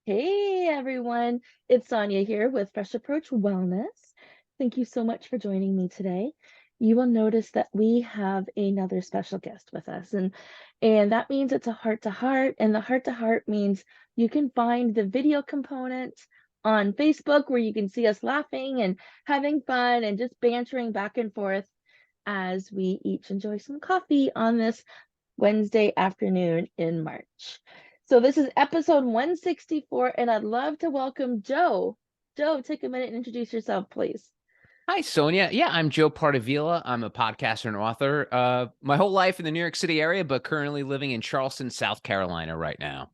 Hey everyone, it's Sonia here with Fresh Approach Wellness. Thank you so much for joining me today. You will notice that we have another special guest with us, and that means it's a heart to heart, and the heart to heart means you can find the video component on Facebook where you can see us laughing and having fun and just bantering back and forth as we each enjoy some coffee on this Wednesday afternoon in March. So this is episode 164, and I'd love to welcome Joe. Joe, take a minute and introduce yourself, please. Hi, Sonia. Yeah, I'm Joe Pardavila. I'm a podcaster and author. My whole life in the New York City area, but currently living in Charleston, South Carolina right now.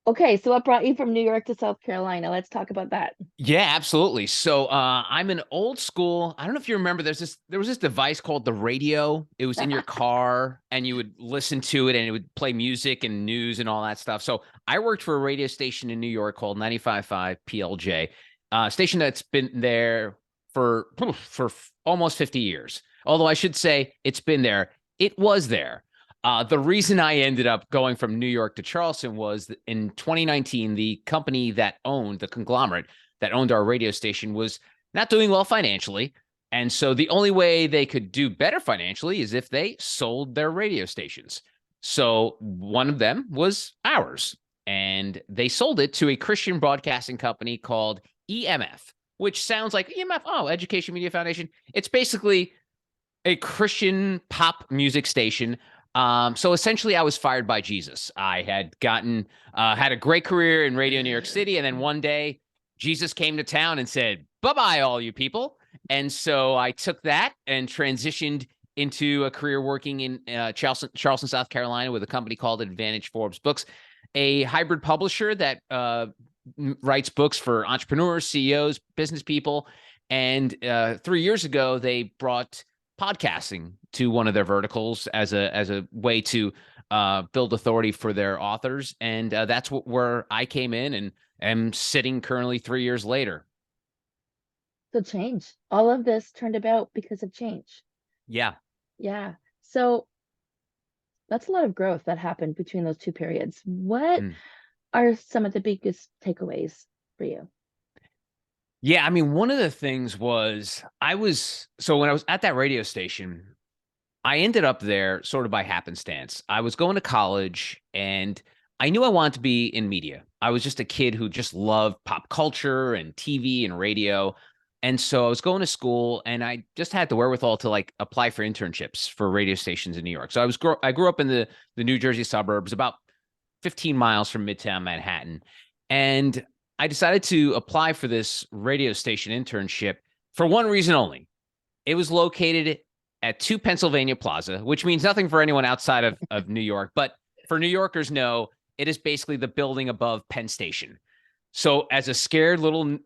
Okay, so what brought you from New York to South Carolina? Let's talk about that. Yeah, absolutely. So I'm an old school. I don't know if you remember. There was this device called the radio. It was in your car, and you would listen to it, and it would play music and news and all that stuff. So I worked for a radio station in New York called 95.5 PLJ, station that's been there for almost 50 years. Although I should say it's been there. It was there. The reason I ended up going from New York to Charleston was that in 2019, the company that owned the conglomerate that owned our radio station was not doing well financially. And so the only way they could do better financially is if they sold their radio stations. So one of them was ours. And they sold it to a Christian broadcasting company called EMF, which sounds like EMF, oh, Education Media Foundation. It's basically a Christian pop music station. So essentially, I was fired by Jesus. I had had a great career in radio in New York City. And then one day, Jesus came to town and said, bye-bye, all you people. And so I took that and transitioned into a career working in Charleston, South Carolina with a company called Advantage Forbes Books, a hybrid publisher that writes books for entrepreneurs, CEOs, business people. And 3 years ago, they brought podcasting to one of their verticals as a way to build authority for their authors. And that's where I came in and am sitting currently 3 years later. So change. All of this turned about because of change. Yeah. Yeah. So that's a lot of growth that happened between those two periods. What Mm. are some of the biggest takeaways for you? Yeah. I mean, one of the things was so when I was at that radio station, I ended up there sort of by happenstance. I was going to college and I knew I wanted to be in media. I was just a kid who just loved pop culture and TV and radio. And so I was going to school and I just had the wherewithal to like apply for internships for radio stations in New York. So I grew up in the New Jersey suburbs, about 15 miles from Midtown Manhattan. And I decided to apply for this radio station internship for one reason only. It was located at 2 Pennsylvania Plaza, which means nothing for anyone outside of New York. But for New Yorkers, know it is basically the building above Penn Station. So as a scared little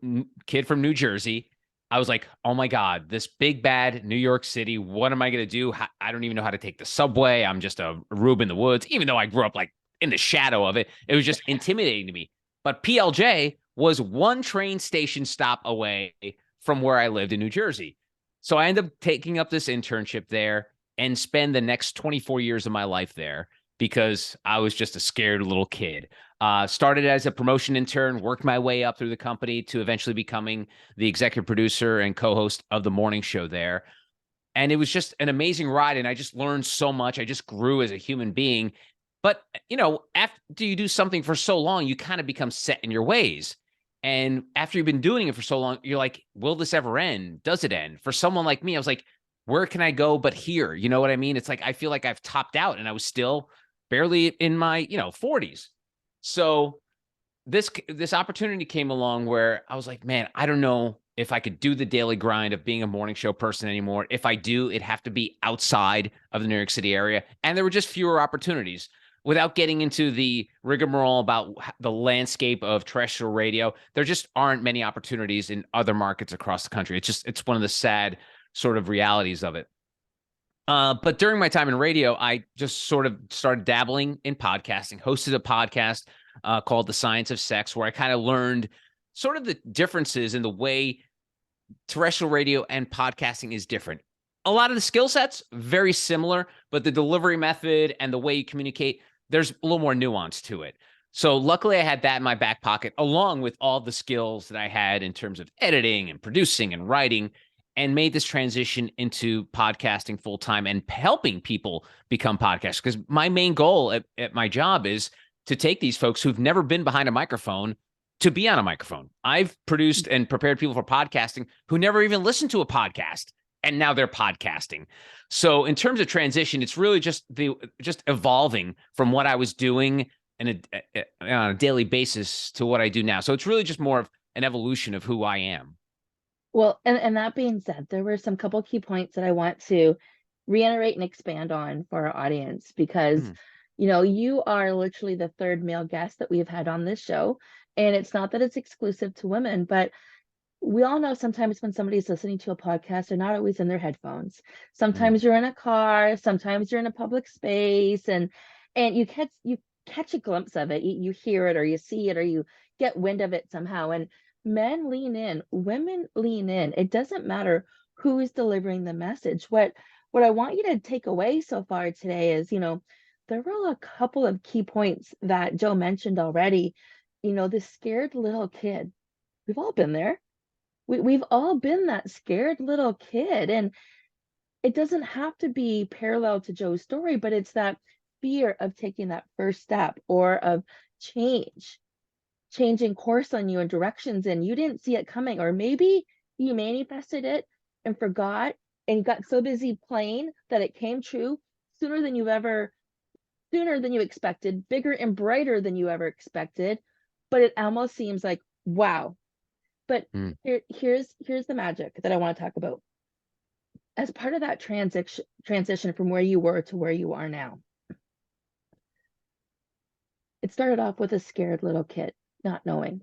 kid from New Jersey, I was like, oh my God, this big bad New York City. What am I going to do? I don't even know how to take the subway. I'm just a rube in the woods, even though I grew up like in the shadow of it. It was just intimidating to me. But PLJ was one train station stop away from where I lived in New Jersey. So I ended up taking up this internship there and spend the next 24 years of my life there because I was just a scared little kid. Started as a promotion intern, worked my way up through the company to eventually becoming the executive producer and co-host of the morning show there. And it was just an amazing ride. And I just learned so much. I just grew as a human being. But, after you do something for so long, you kind of become set in your ways. And after you've been doing it for so long, you're like, will this ever end? Does it end? For someone like me, I was like, where can I go but here? You know what I mean? It's like, I feel like I've topped out and I was still barely in my, 40s. So this opportunity came along where I was like, man, I don't know if I could do the daily grind of being a morning show person anymore. If I do, it'd have to be outside of the New York City area. And there were just fewer opportunities. Without getting into the rigmarole about the landscape of terrestrial radio, there just aren't many opportunities in other markets across the country. It's one of the sad sort of realities of it. But during my time in radio, I just sort of started dabbling in podcasting, hosted a podcast called The Science of Sex, where I kind of learned sort of the differences in the way terrestrial radio and podcasting is different. A lot of the skill sets, very similar, but the delivery method and the way you communicate, there's a little more nuance to it. So luckily I had that in my back pocket, along with all the skills that I had in terms of editing and producing and writing, and made this transition into podcasting full time and helping people become podcasters. Because my main goal at my job is to take these folks who've never been behind a microphone to be on a microphone. I've produced and prepared people for podcasting who never even listened to a podcast, and now they're podcasting. So in terms of transition, it's really just evolving from what I was doing and on a daily basis to what I do now. So it's really just more of an evolution of who I am. Well, and that being said, there were some couple key points that I want to reiterate and expand on for our audience because, Mm, you are literally the third male guest that we've had on this show. And it's not that it's exclusive to women, but we all know sometimes when somebody's listening to a podcast, they're not always in their headphones. mm, Sometimes you're in a car, sometimes you're in a public space, and you catch a glimpse of it. You hear it or you see it or you get wind of it somehow. And men lean in, women lean in. It doesn't matter who is delivering the message. What I want you to take away so far today is, there were a couple of key points that Joe mentioned already. The scared little kid. We've all been there. We've all been that scared little kid. And it doesn't have to be parallel to Joe's story, but it's that fear of taking that first step or of changing course on you and directions, and you didn't see it coming. Or maybe you manifested it and forgot and got so busy playing that it came true sooner than sooner than you expected, bigger and brighter than you ever expected. But it almost seems like, wow. But mm. here's the magic that I want to talk about. As part of that transition from where you were to where you are now, it started off with a scared little kid not knowing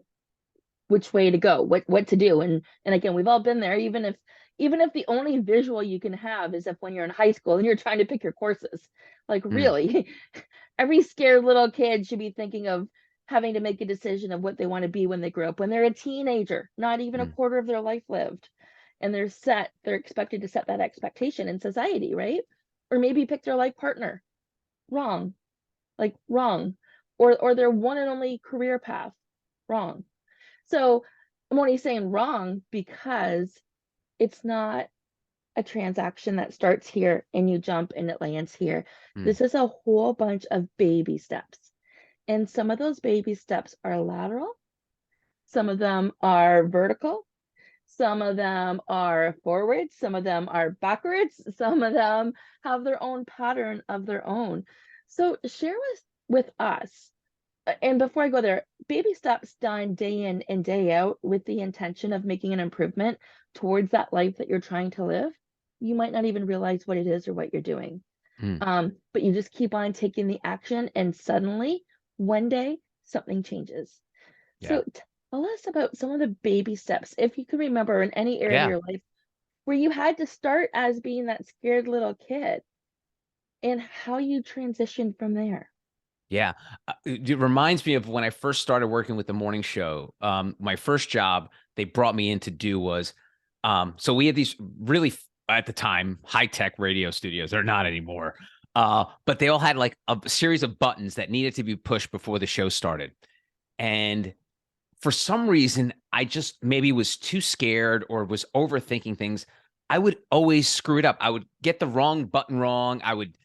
which way to go, what to do. And again, we've all been there, even if the only visual you can have is if when you're in high school and you're trying to pick your courses. Like, Mm, really, every scared little kid should be thinking of having to make a decision of what they want to be when they grow up, when they're a teenager, not even a mm. quarter of their life lived. And they're expected to set that expectation in society, right? Or maybe pick their life partner. Wrong. Like, wrong. Or their one and only career path. Wrong. So I'm only saying wrong because it's not a transaction that starts here and you jump and it lands here. Mm. This is a whole bunch of baby steps. And some of those baby steps are lateral, some of them are vertical, some of them are forward, some of them are backwards, some of them have their own pattern of their own. So share with us. And before I go there, baby steps done day in and day out with the intention of making an improvement towards that life that you're trying to live. You might not even realize what it is or what you're doing. Mm. But you just keep on taking the action, and suddenly, one day, something changes. Yeah. So tell us about some of the baby steps, if you can remember in any area of Yeah. your life where you had to start as being that scared little kid and how you transitioned from there. Yeah. It reminds me of when I first started working with the morning show. My first job they brought me in to do was, so we had these really, at the time, high-tech radio studios. They're not anymore. But they all had like a series of buttons that needed to be pushed before the show started. And for some reason, I just maybe was too scared or was overthinking things. I would always screw it up. I would get the wrong button wrong. I would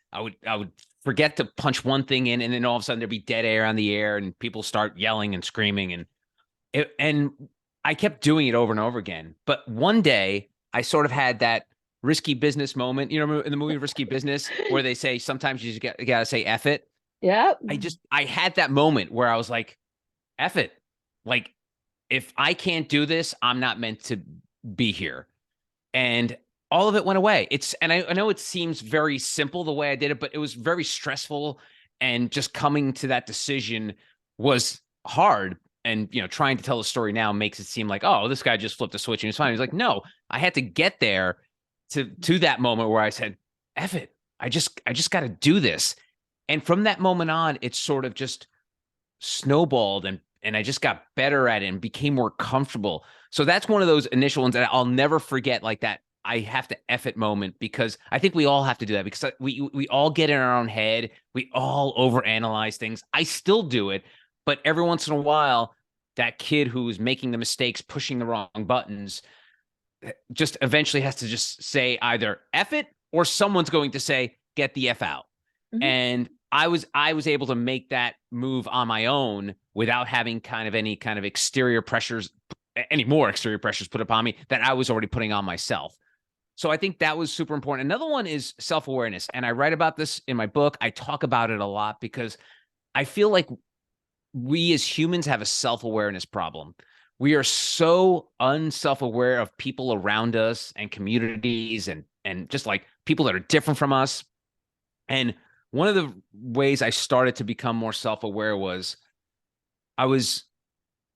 forget to punch one thing in, and then all of a sudden there'd be dead air on the air, and people start yelling and screaming, and I kept doing it over and over again. But one day, I sort of had that risky business moment. You know, in the movie Risky Business, where they say sometimes you just gotta say "F it." Yep. I had that moment where I was like, "F it," like if I can't do this, I'm not meant to be here. And all of it went away. And I know it seems very simple the way I did it, but it was very stressful. And just coming to that decision was hard. And, trying to tell the story now makes it seem like, oh, this guy just flipped a switch and he's fine. He's like, no, I had to get there to that moment where I said, F it. I just got to do this. And from that moment on, it sort of just snowballed and I just got better at it and became more comfortable. So that's one of those initial ones that I'll never forget, like that I have to F it moment, because I think we all have to do that, because we all get in our own head. We all overanalyze things. I still do it, But every once in a while, that kid who's making the mistakes, pushing the wrong buttons, just eventually has to just say either F it, or someone's going to say, get the F out. Mhm. And I was able to make that move on my own without having kind of any kind of exterior pressures, any more exterior pressures put upon me that I was already putting on myself. So I think that was super important. Another one is self-awareness. And I write about this in my book. I talk about it a lot because I feel like we as humans have a self-awareness problem. We are so unself-aware of people around us and communities and just like people that are different from us. And one of the ways I started to become more self-aware was I was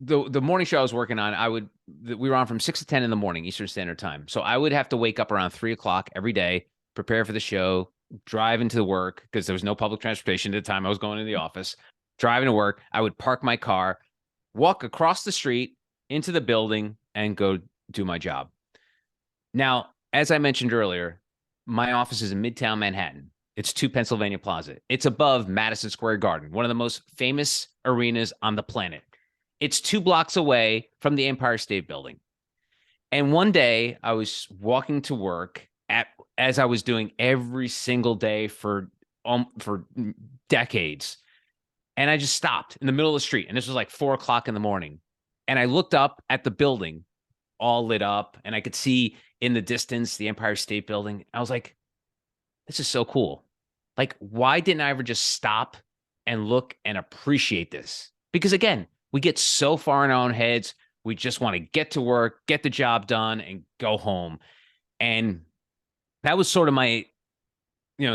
the morning show I was working on, we were on from 6 to 10 in the morning, Eastern Standard Time. So I would have to wake up around 3 o'clock every day, prepare for the show, drive into work because there was no public transportation at the time I was going to the office, driving to work. I would park my car, walk across the street into the building, and go do my job. Now, as I mentioned earlier, my office is in Midtown Manhattan. It's 2 Pennsylvania Plaza. It's above Madison Square Garden, one of the most famous arenas on the planet. It's 2 blocks away from the Empire State Building. And one day I was walking to work as I was doing every single day for decades. And I just stopped in the middle of the street. And this was like 4 o'clock in the morning. And I looked up at the building all lit up, and I could see in the distance the Empire State Building. I was like, this is so cool. Like, why didn't I ever just stop and look and appreciate this? Because again, we get so far in our own heads. We just want to get to work, get the job done, and go home. And that was sort of my,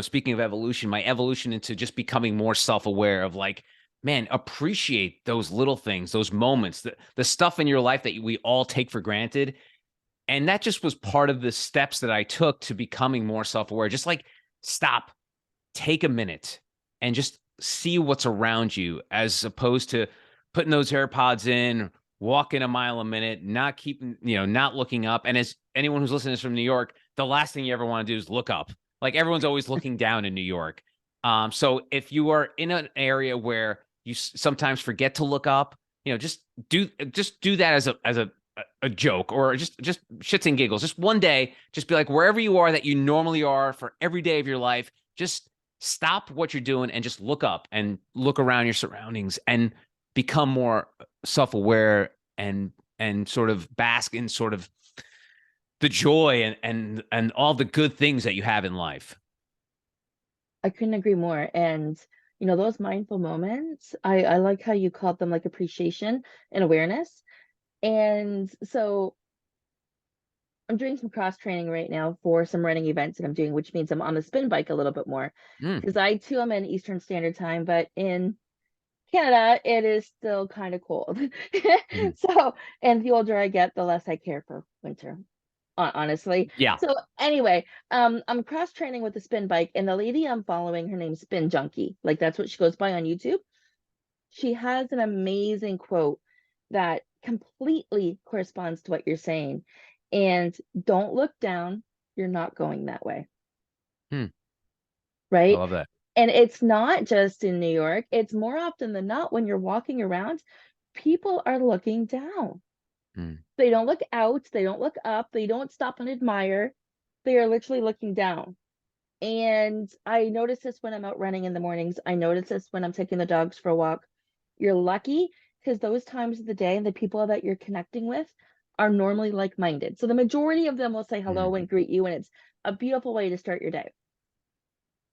speaking of evolution, my evolution into just becoming more self-aware of like, man, appreciate those little things, those moments, the stuff in your life that we all take for granted. And that just was part of the steps that I took to becoming more self-aware. Just like stop, take a minute, and just see what's around you, as opposed to putting those AirPods in, walking a mile a minute, not keeping, not looking up. And as anyone who's listening to this from New York, the last thing you ever want to do is look up. Like everyone's always looking down in New York. So if you are in an area where you sometimes forget to look up, just do that as a joke, or just shits and giggles. Just one day, just be like, wherever you are that you normally are for every day of your life, just stop what you're doing and just look up and look around your surroundings and become more self-aware and sort of bask in sort of the joy and all the good things that you have in life. I couldn't agree more. And those mindful moments, I like how you called them like appreciation and awareness. And so I'm doing some cross training right now for some running events that I'm doing, which means I'm on the spin bike a little bit more Mm, because I too am in Eastern Standard Time, but in Canada, it is still kind of cold. mm. So, and the older I get, the less I care for winter, honestly. Yeah. So anyway, I'm cross training with the spin bike, and the lady I'm following, her name's Spin Junkie. Like that's what she goes by on YouTube. She has an amazing quote that completely corresponds to what you're saying. And don't look down, you're not going that way, Hmm. I right? love that. And it's not just in New York, it's more often than not when you're walking around, people are looking down. Mm, They don't look out, they don't look up, they don't stop and admire. They are literally looking down. And I notice this when I'm out running in the mornings. I notice this when I'm taking the dogs for a walk. You're lucky because those times of the day and the people that you're connecting with are normally like-minded. So the majority of them will say hello mm, and greet you, and it's a beautiful way to start your day.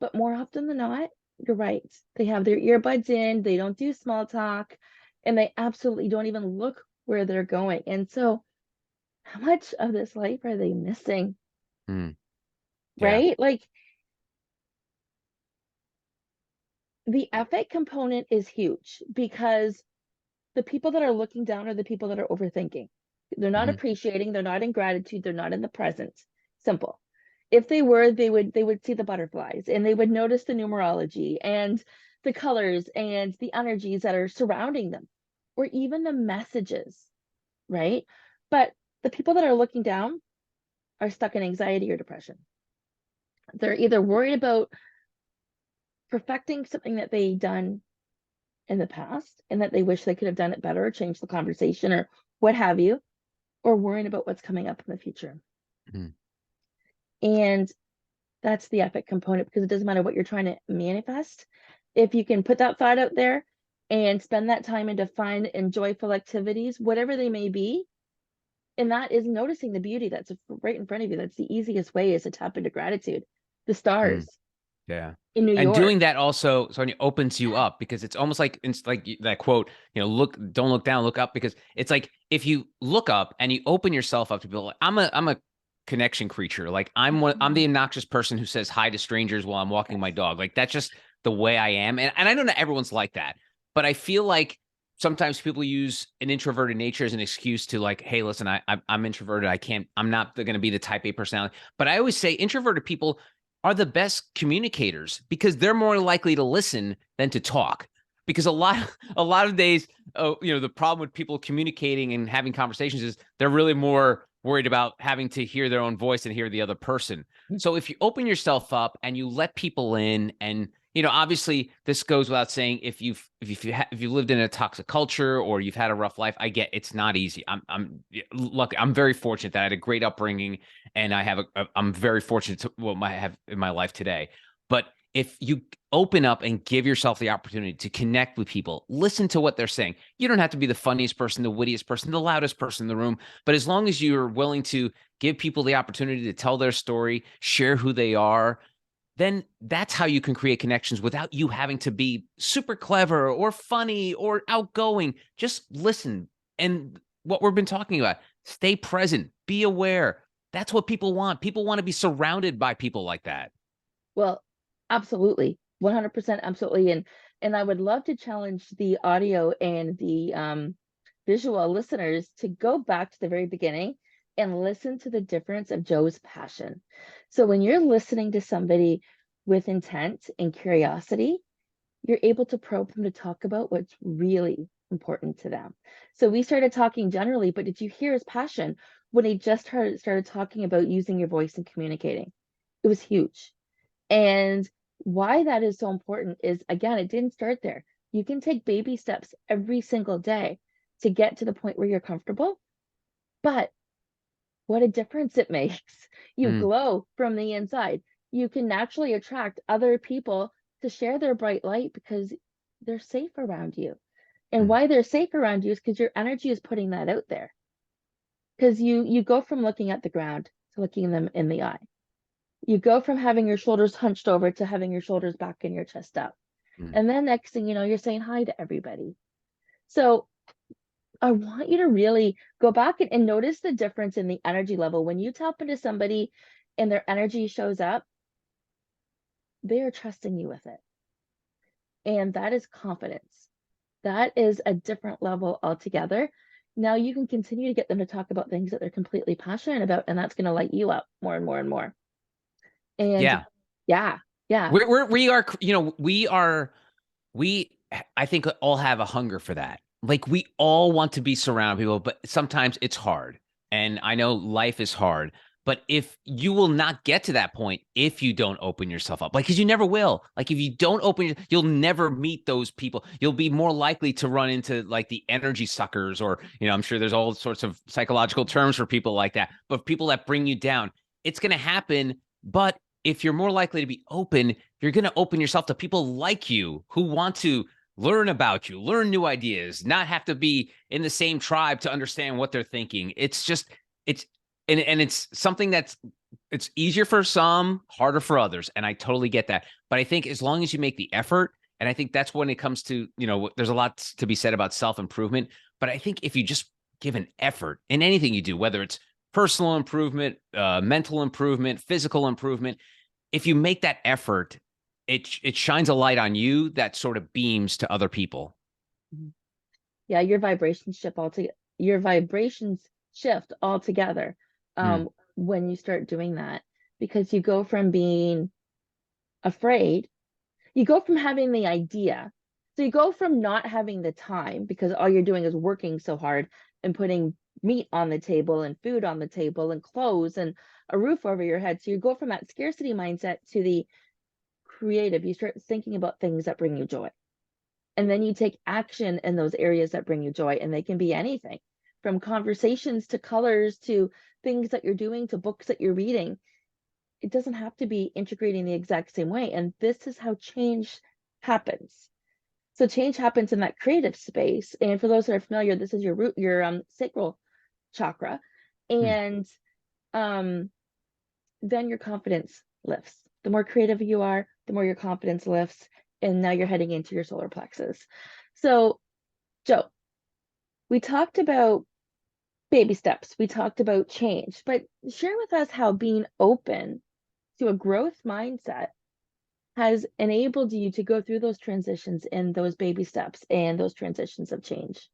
But more often than not, you're right. They have their earbuds in, they don't do small talk, and they absolutely don't even look where they're going. And so, how much of this life are they missing? mm. Yeah. Right? Like the ethic component is huge because the people that are looking down are the people that are overthinking. They're not Hmm. appreciating, they're not in gratitude, they're not in the present. Simple. If they were, they would see the butterflies and they would notice the numerology and the colors and the energies that are surrounding them, or even the messages, right? But the people that are looking down are stuck in anxiety or depression. They're either worried about perfecting something that they done in the past and that they wish they could have done it better or changed the conversation or what have you, or worrying about what's coming up in the future. Mm. And that's the epic component, because it doesn't matter what you're trying to manifest. If you can put that thought out there and spend that time into fun and joyful activities, whatever they may be, and that is noticing the beauty that's right in front of you. That's the easiest way, is to tap into gratitude. The Mm. stars Yeah. in New And York. doing that also, Sonia, opens you up, because it's almost like it's like that quote, don't look down, look up, because it's like if you look up and you open yourself up to people, like, I'm a connection creature. Like I'm the obnoxious person who says hi to strangers while I'm walking my Yes. dog. Like that's just the way I am. And I know not everyone's like that, but I feel like sometimes people use an introverted nature as an excuse to like, hey, listen, I'm introverted. I'm not going to be the type A personality. But I always say introverted people are the best communicators, because they're more likely to listen than to talk. Because a lot of days, the problem with people communicating and having conversations is they're really more worried about having to hear their own voice and hear the other person. So if you open yourself up and you let people in, and obviously this goes without saying, if you lived in a toxic culture or you've had a rough life, I get it's not easy. I'm lucky. I'm very fortunate that I had a great upbringing, and I'm very fortunate to what I have in my life today. But if you open up and give yourself the opportunity to connect with people, listen to what they're saying. You don't have to be the funniest person, the wittiest person, the loudest person in the room, but as long as you're willing to give people the opportunity to tell their story, share who they are, then that's how you can create connections without you having to be super clever or funny or outgoing. Just listen. And what we've been talking about, stay present, be aware. That's what people want. People want to be surrounded by people like that. Well, absolutely. 100% absolutely. And I would love to challenge the audio and the visual listeners to go back to the very beginning and listen to the difference of Joe's passion. So when you're listening to somebody with intent and curiosity, you're able to probe them to talk about what's really important to them. So we started talking generally, but did you hear his passion when he just started talking about using your voice and communicating? It was huge. And why that is so important is, again, it didn't start there. You can take baby steps every single day to get to the point where you're comfortable, but what a difference it makes. You Mm, glow from the inside. You can naturally attract other people to share their bright light because they're safe around you. And mm, why they're safe around you is because your energy is putting that out there. Because you go from looking at the ground to looking them in the eye. You go from having your shoulders hunched over to having your shoulders back and your chest up. mm. And then next thing you know, you're saying hi to everybody. So I want you to really go back and notice the difference in the energy level. When you tap into somebody and their energy shows up, they are trusting you with it. And that is confidence. That is a different level altogether. Now you can continue to get them to talk about things that they're completely passionate about, and that's going to light you up more and more and more. And Yeah. yeah, yeah, We are, we, I think, all have a hunger for that. Like we all want to be surrounded people, but sometimes it's hard. And I know life is hard, but if you will not get to that point if you don't open yourself up, like, because you never will. Like if you don't you'll never meet those people. You'll be more likely to run into like the energy suckers, or, I'm sure there's all sorts of psychological terms for people like that, but people that bring you down. It's going to happen. But if you're more likely to be open, you're going to open yourself to people like you who want to learn about you, learn new ideas, not have to be in the same tribe to understand what they're thinking. It's just, it's, and it's something it's easier for some, harder for others. And I totally get that. But I think as long as you make the effort, and I think that's when it comes to, there's a lot to be said about self improvement. But I think if you just give an effort in anything you do, whether it's personal improvement, mental improvement, physical improvement, if you make that effort, it shines a light on you that sort of beams to other people. mhm. Yeah, your vibrations shift altogether Mm, when you start doing that, because you go from being afraid, you go from having the idea. So you go from not having the time because all you're doing is working so hard and putting meat on the table and food on the table and clothes and a roof over your head. So you go from that scarcity mindset to the creative. You start thinking about things that bring you joy. And then you take action in those areas that bring you joy. And they can be anything from conversations to colors to things that you're doing to books that you're reading. It doesn't have to be integrating the exact same way. And this is how change happens. So change happens in that creative space. And for those that are familiar, this is your root, your sacral chakra. Hmm. And then your confidence lifts. The more creative you are, the more your confidence lifts. And now you're heading into your solar plexus. So, Joe, we talked about baby steps, we talked about change, but share with us how being open to a growth mindset has enabled you to go through those transitions and those baby steps and those transitions of change.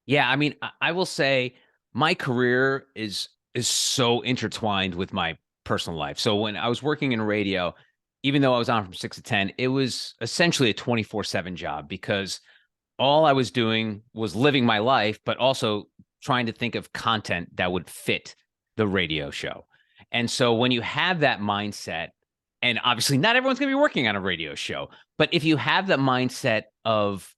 Yeah, I mean, I will say my career is so intertwined with my personal life. So when I was working in radio, even though I was on from 6 to 10, it was essentially a 24/7 job because all I was doing was living my life, but also trying to think of content that would fit the radio show. And so when you have that mindset, and obviously not everyone's going to be working on a radio show, but if you have that mindset of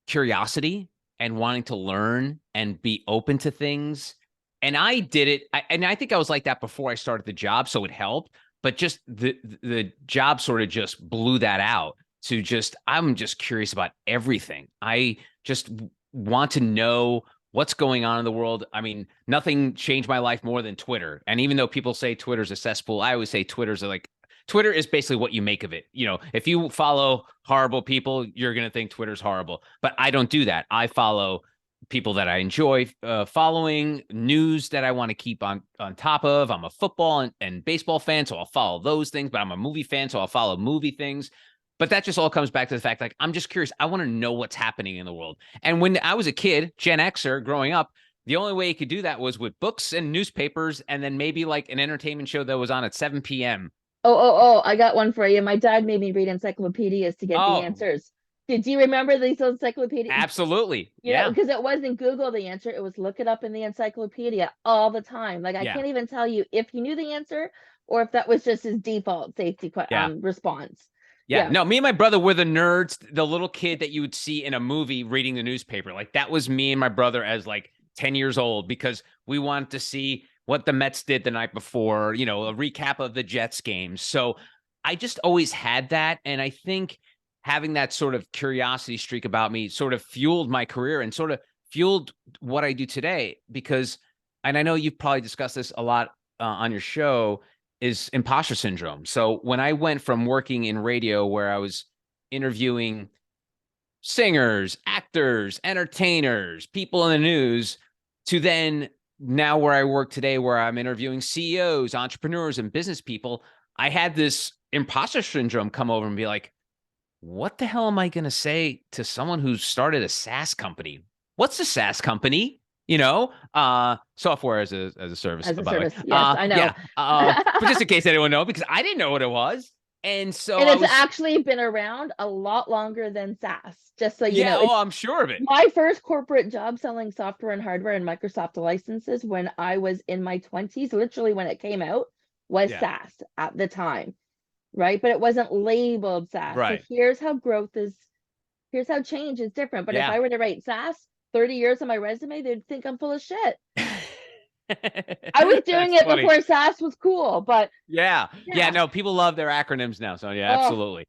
curiosity and wanting to learn and be open to things. And I did it. And I think I was like that before I started the job. So it helped. But just the job sort of just blew that out to just, I'm just curious about everything. I just want to know what's going on in the world. I mean, nothing changed my life more than Twitter. And even though people say Twitter's a cesspool, I always say Twitter is basically what you make of it. You know, if you follow horrible people, you're going to think Twitter's horrible. But I don't do that. I follow people that I enjoy following, news that I want to keep on top of. I'm a football and baseball fan, so I'll follow those things. But I'm a movie fan, so I'll follow movie things. But that just all comes back to the fact, like, I'm just curious. I want to know what's happening in the world. And when I was a kid, Gen Xer growing up, the only way you could do that was with books and newspapers, and then maybe like an entertainment show that was on at 7 p.m. Oh, I got one for you. My dad made me read encyclopedias to get the Oh, answers. Did you remember these encyclopedias? absolutely. You know, Yeah. because it wasn't Google the answer, it was look it up in the encyclopedia all the time. Like I Yeah. can't even tell you if he knew the answer or if that was just his default safety Yeah. response. Yeah. Yeah. No, me and my brother were the nerds, the little kid that you would see in a movie reading the newspaper. Like that was me and my brother as like 10 years old because we wanted to see what the Mets did the night before, you know, a recap of the Jets games. So I just always had that. And I think having that sort of curiosity streak about me sort of fueled my career and sort of fueled what I do today because, and I know you've probably discussed this a lot on your show, is imposter syndrome. So when I went from working in radio where I was interviewing singers, actors, entertainers, people in the news, to then now where I work today, where I'm interviewing CEOs, entrepreneurs, and business people, I had this imposter syndrome come over and be like, what the hell am I going to say to someone who started a SaaS company? What's a SaaS company? You know, software as a service, As a by the way. service. Yes, I know. Yeah. But just in case anyone know, because I didn't know what it was. And so And I it's was, actually been around a lot longer than SaaS, just so you yeah, know. oh, It's I'm sure of it. my first corporate job selling software and hardware and Microsoft licenses when I was in my 20s, literally when it came out, was Yeah. SaaS at the time, right? But it wasn't labeled SaaS. So Right. here's how change is different. But if Yeah. I were to write SaaS 30 years on my resume, they'd think I'm full of shit. I was doing That's it funny. before SaaS was cool, but Yeah. Yeah. yeah. No, people love their acronyms now. So yeah, Oh, absolutely.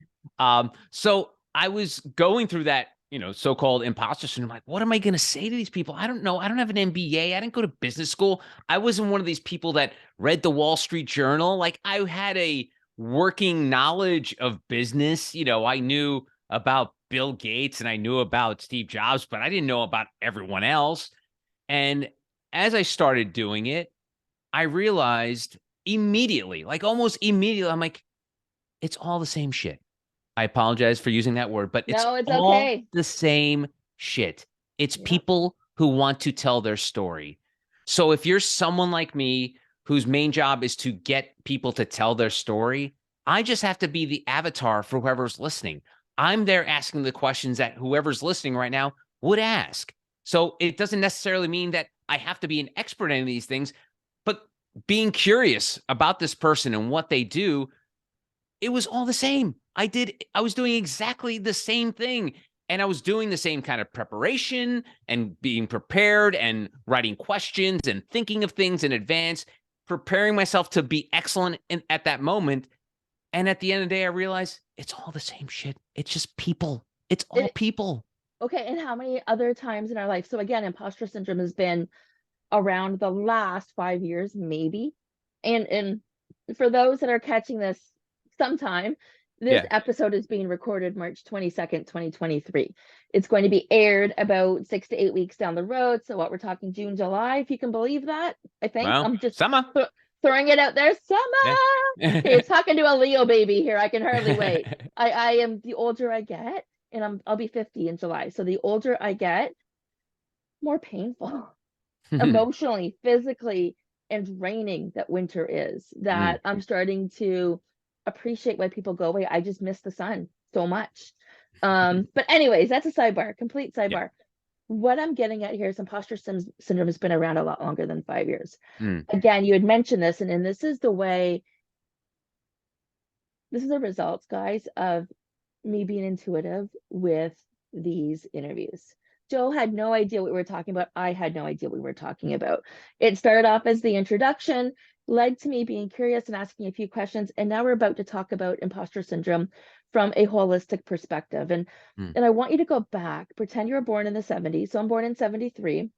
So I was going through that, you know, so-called imposter syndrome. Like, what am I going to say to these people? I don't know. I don't have an MBA. I didn't go to business school. I wasn't one of these people that read the Wall Street Journal. Like I had a working knowledge of business. You know, I knew about Bill Gates and I knew about Steve Jobs, but I didn't know about everyone else. And as I started doing it, I realized immediately, like almost immediately, I'm like, it's all the same shit. I apologize for using that word, but it's no, it's all okay. the same shit. It's Yep. people who want to tell their story. So if you're someone like me whose main job is to get people to tell their story, I just have to be the avatar for whoever's listening. I'm there asking the questions that whoever's listening right now would ask. So it doesn't necessarily mean that I have to be an expert in any of these things, but being curious about this person and what they do it was all the same. I was doing exactly the same thing. And I was doing the same kind of preparation and being prepared and writing questions and thinking of things in advance, preparing myself to be excellent at that moment. And at the end of the day, I realized it's all the same shit. It's just people. It's all It, people. okay, and how many other times in our life? So again, imposter syndrome has been around the last 5 years, maybe. And for those that are catching this sometime, this Yeah. episode is being recorded March 22nd, 2023. It's going to be aired about 6 to 8 weeks down the road. So what we're talking June, July, if you can believe that. I think Well, I'm just summer. throwing it out there. Yeah. Summer. Okay, it's talking to a Leo baby here. I can hardly wait. I am the older I get, and I'll be 50 in July. So the older I get, more painful emotionally, physically, and draining that winter is, Mm, that I'm starting to appreciate why people go away. I just miss the sun so much. But anyways, that's a sidebar, complete yeah. sidebar. What I'm getting at here is syndrome has been around a lot longer than 5 years. Mm, Again, you had mentioned this, and this is the way, this is the results, guys, of me being intuitive with these interviews. Joe had no idea what we were talking about. I had no idea what we were talking about. It started off as the introduction, led to me being curious and asking a few questions. And now we're about to talk about imposter syndrome from a holistic perspective. mm. And I want you to go back, pretend you were born in the 70s. So I'm born in 73.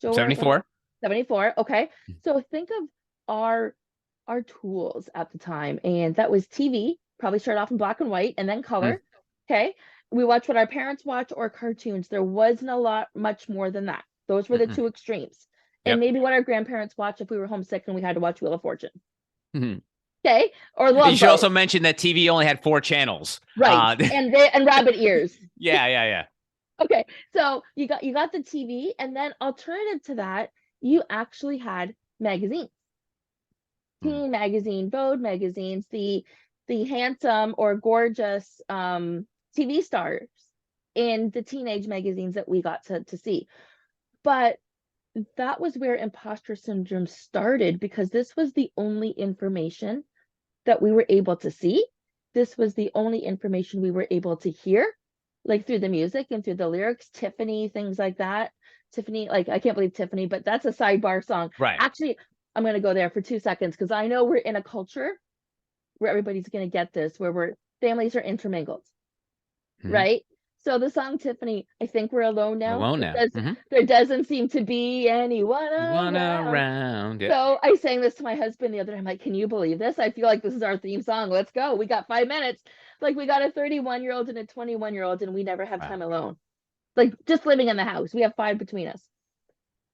Joe, when 74. 74. Okay. So think of our our tools at the time, and that was TV. Probably started off in black and white and then Mm, color. Okay. We watch what our parents watch or cartoons. There wasn't a lot much more than that. Those were the mm-mm. two extremes. And Yep. maybe what our grandparents watched if we were homesick and we had to watch Wheel of Fortune. Mhm. Okay. Or You Love should Boat. also mention that TV only had 4 channels. Right. And rabbit ears. Yeah, yeah, yeah. Okay. So you got the TV, and then alternative to that, you actually had magazines. Mm, Teen magazine, Vogue magazines, the handsome or gorgeous TV stars in the teenage magazines that we got to see. But that was where imposter syndrome started, because this was the only information that we were able to see. This was the only information we were able to hear, like through the music and through the lyrics, Tiffany, things like that. Tiffany, like I can't believe Tiffany, but that's a sidebar song. right. Actually, I'm going to go there for 2 seconds because I know we're in a culture where everybody's going to get this, where families are intermingled, Mhm. right? So the song Tiffany, I think we're alone now. Alone now. There doesn't seem to be anyone You want around. around. Yep. So I sang this to my husband the other day. I'm like, can you believe this? I feel like this is our theme song. Let's go. We got 5 minutes. Like we got a 31-year-old and a 21-year-old, and we never have Wow. time alone. Like just living in the house. We have 5 between us.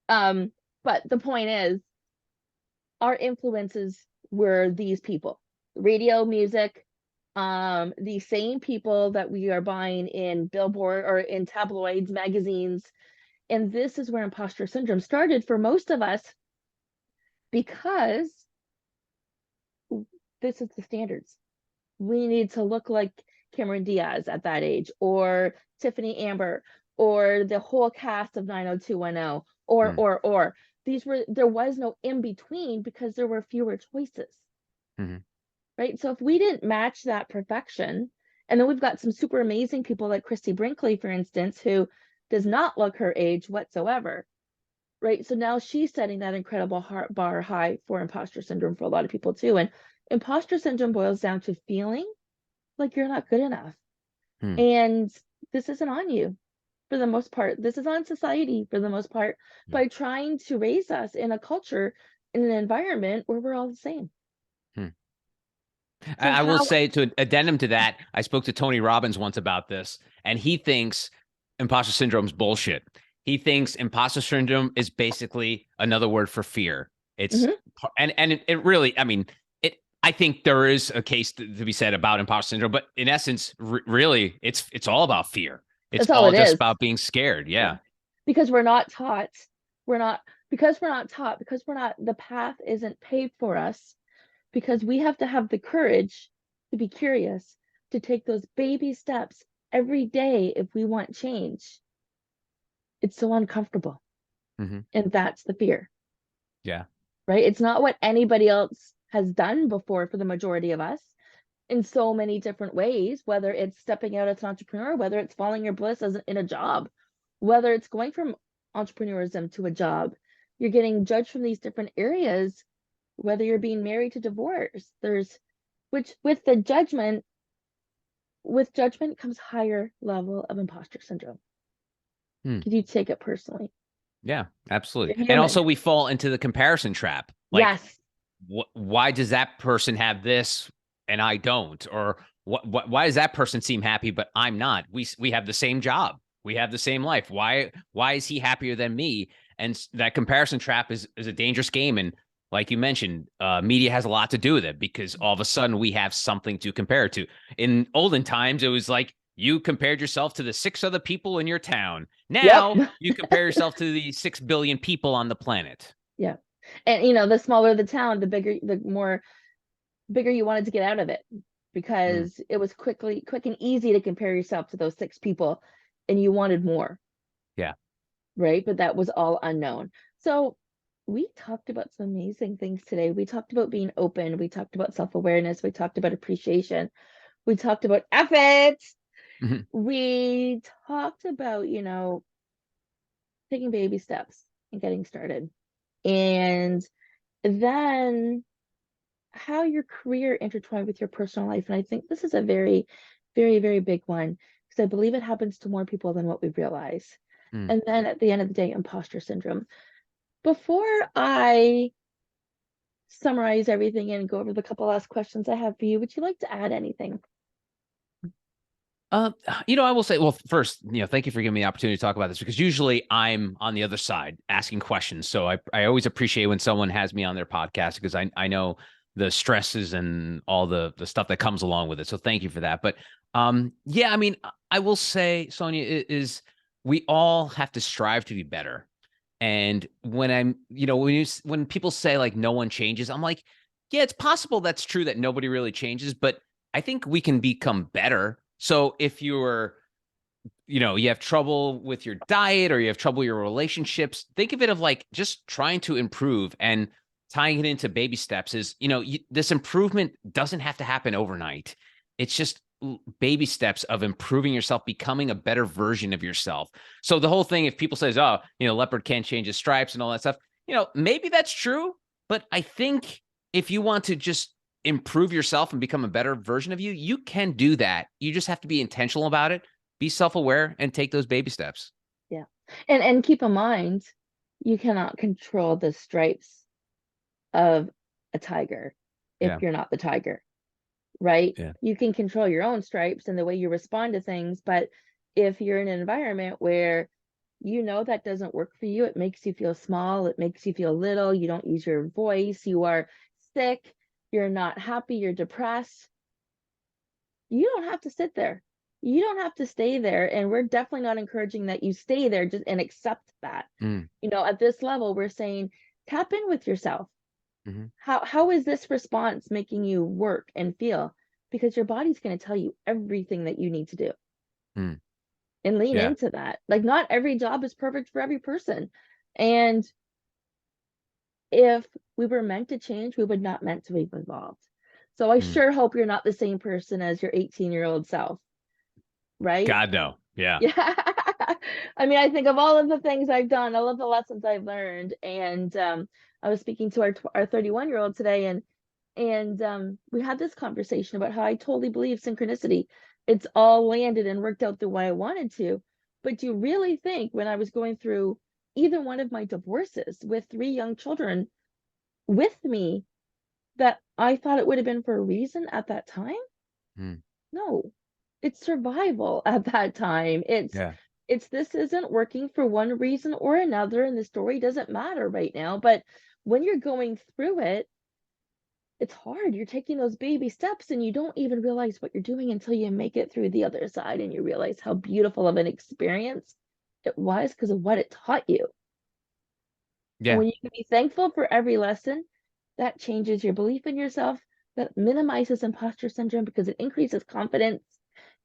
Um, but the point is, our influences were these people, radio, music, the same people that we are buying in billboard or in tabloids, magazines. And this is where imposter syndrome started for most of us, because this is the standards. We need to look like Cameron Diaz at that age, or Tiffany Amber, or the whole cast of 90210, Mm, or there was no in between because there were fewer choices, mhm. right? So if we didn't match that perfection, and then we've got some super amazing people like Christy Brinkley, for instance, who does not look her age whatsoever, right? So now she's setting that incredible bar high for imposter syndrome for a lot of people too. And imposter syndrome boils down to feeling like you're not good enough. Mm, And this isn't on you for the most part. This is on society for the most part, mm, by trying to raise us in a culture, in an environment where we're all the same. mm. So I will how say, to addendum to that, I spoke to Tony Robbins once about this, and he thinks imposter syndrome's bullshit. He thinks imposter syndrome is basically another word for fear. It's Mhm. and it really, I mean, it. I think there is a case to be said about imposter syndrome, but in essence, really, it's all about fear. It's That's all all it just is. about being scared. Yeah. Yeah. Because we're not taught, we're not because we're not taught, because we're not the path isn't paved for us, because we have to have the courage to be curious, to take those baby steps every day if we want change. It's so uncomfortable. Hmm. And that's the fear, Yeah. right? It's not what anybody else has done before for the majority of us. in so many different ways, whether it's stepping out as an entrepreneur, whether it's following your bliss as in a job, whether it's going from entrepreneurism to a job. You're getting judged from these different areas, whether you're being married to divorce. There's which with judgment comes higher level of imposter syndrome. Hmm. Because you take it personally. Yeah, absolutely. You're And human. also we fall into the comparison trap. Like, Yes. why does that person have this and I don't? Or why does that person seem happy but I'm not? We have the same job. We have the same life. Why is he happier than me? And that comparison trap is a dangerous game. And like you mentioned, media has a lot to do with it because all of a sudden we have something to compare to. In olden times, it was like you compared yourself to the 6 other people in your town. Yep. Now you compare yourself to the 6 billion people on the planet. Yeah. And you know, the smaller the town, the more bigger you wanted to get out of it, Mm, because it was quick and easy to compare yourself to those 6 people, and you wanted more, yeah. right? But that was all unknown. So we talked about some amazing things today. We talked about being open. We talked about self-awareness. We talked about appreciation. We talked about effort. Mhm. We talked about, taking baby steps and getting started. And then how your career intertwined with your personal life. And I think this is a very, very, very big one, because I believe it happens to more people than what we realize. Mm. And then at the end of the day, imposter syndrome. Before I summarize everything and go over the couple last questions I have for you, would you like to add anything? Uh, I will say, well, first, thank you for giving me the opportunity to talk about this because usually I'm on the other side asking questions. So I always appreciate when someone has me on their podcast because I know the stresses and all the stuff that comes along with it. So thank you for that. But yeah, I mean, I will say, Sonia, is we all have to strive to be better. And when when people say like no one changes, I'm like, yeah, it's possible that's true that nobody really changes, but I think we can become better. So if you have trouble with your diet or you have trouble with your relationships, think of it of like just trying to improve and tying it into baby steps is, this improvement doesn't have to happen overnight. It's just baby steps of improving yourself, becoming a better version of yourself. So the whole thing, if people says, oh, leopard can't change his stripes and all that stuff, maybe that's true. But I think if you want to just improve yourself and become a better version of you, you can do that. You just have to be intentional about it, be self-aware, and take those baby steps. Yeah. And keep in mind, you cannot control the stripes of a tiger if Yeah. you're not the tiger, right? Yeah. You can control your own stripes and the way you respond to things, but if you're in an environment where that doesn't work for you, it makes you feel small, it makes you feel little, you don't use your voice, you are sick, you're not happy, you're depressed, you don't have to sit there. You don't have to stay there. And we're definitely not encouraging that you stay there just and accept that. Mm. At this level, we're saying tap in with yourself. Mm-hmm. How is this response making you work and feel? Because your body's going to tell you everything that you need to do, Mm. and lean Yeah. into that. Like, not every job is perfect for every person. And if we were meant to change, we would not meant to have evolved. So I Mm. sure hope you're not the same person as your 18-year-old self, right? God, no. Yeah. Yeah. I mean, I think of all of the things I've done, all of the lessons I've learned. And I was speaking to our 31-year-old today, and we had this conversation about how I totally believe synchronicity. It's all landed and worked out the way I wanted to. But do you really think when I was going through either one of my divorces with 3 young children with me, that I thought it would have been for a reason at that time? Mm. No, it's survival at that time. Yeah. It's this isn't working for one reason or another, and the story doesn't matter right now. But when you're going through it, it's hard. You're taking those baby steps and you don't even realize what you're doing until you make it through the other side and you realize how beautiful of an experience it was because of what it taught you. And Yeah. when you can be thankful for every lesson, that changes your belief in yourself, that minimizes imposter syndrome because it increases confidence,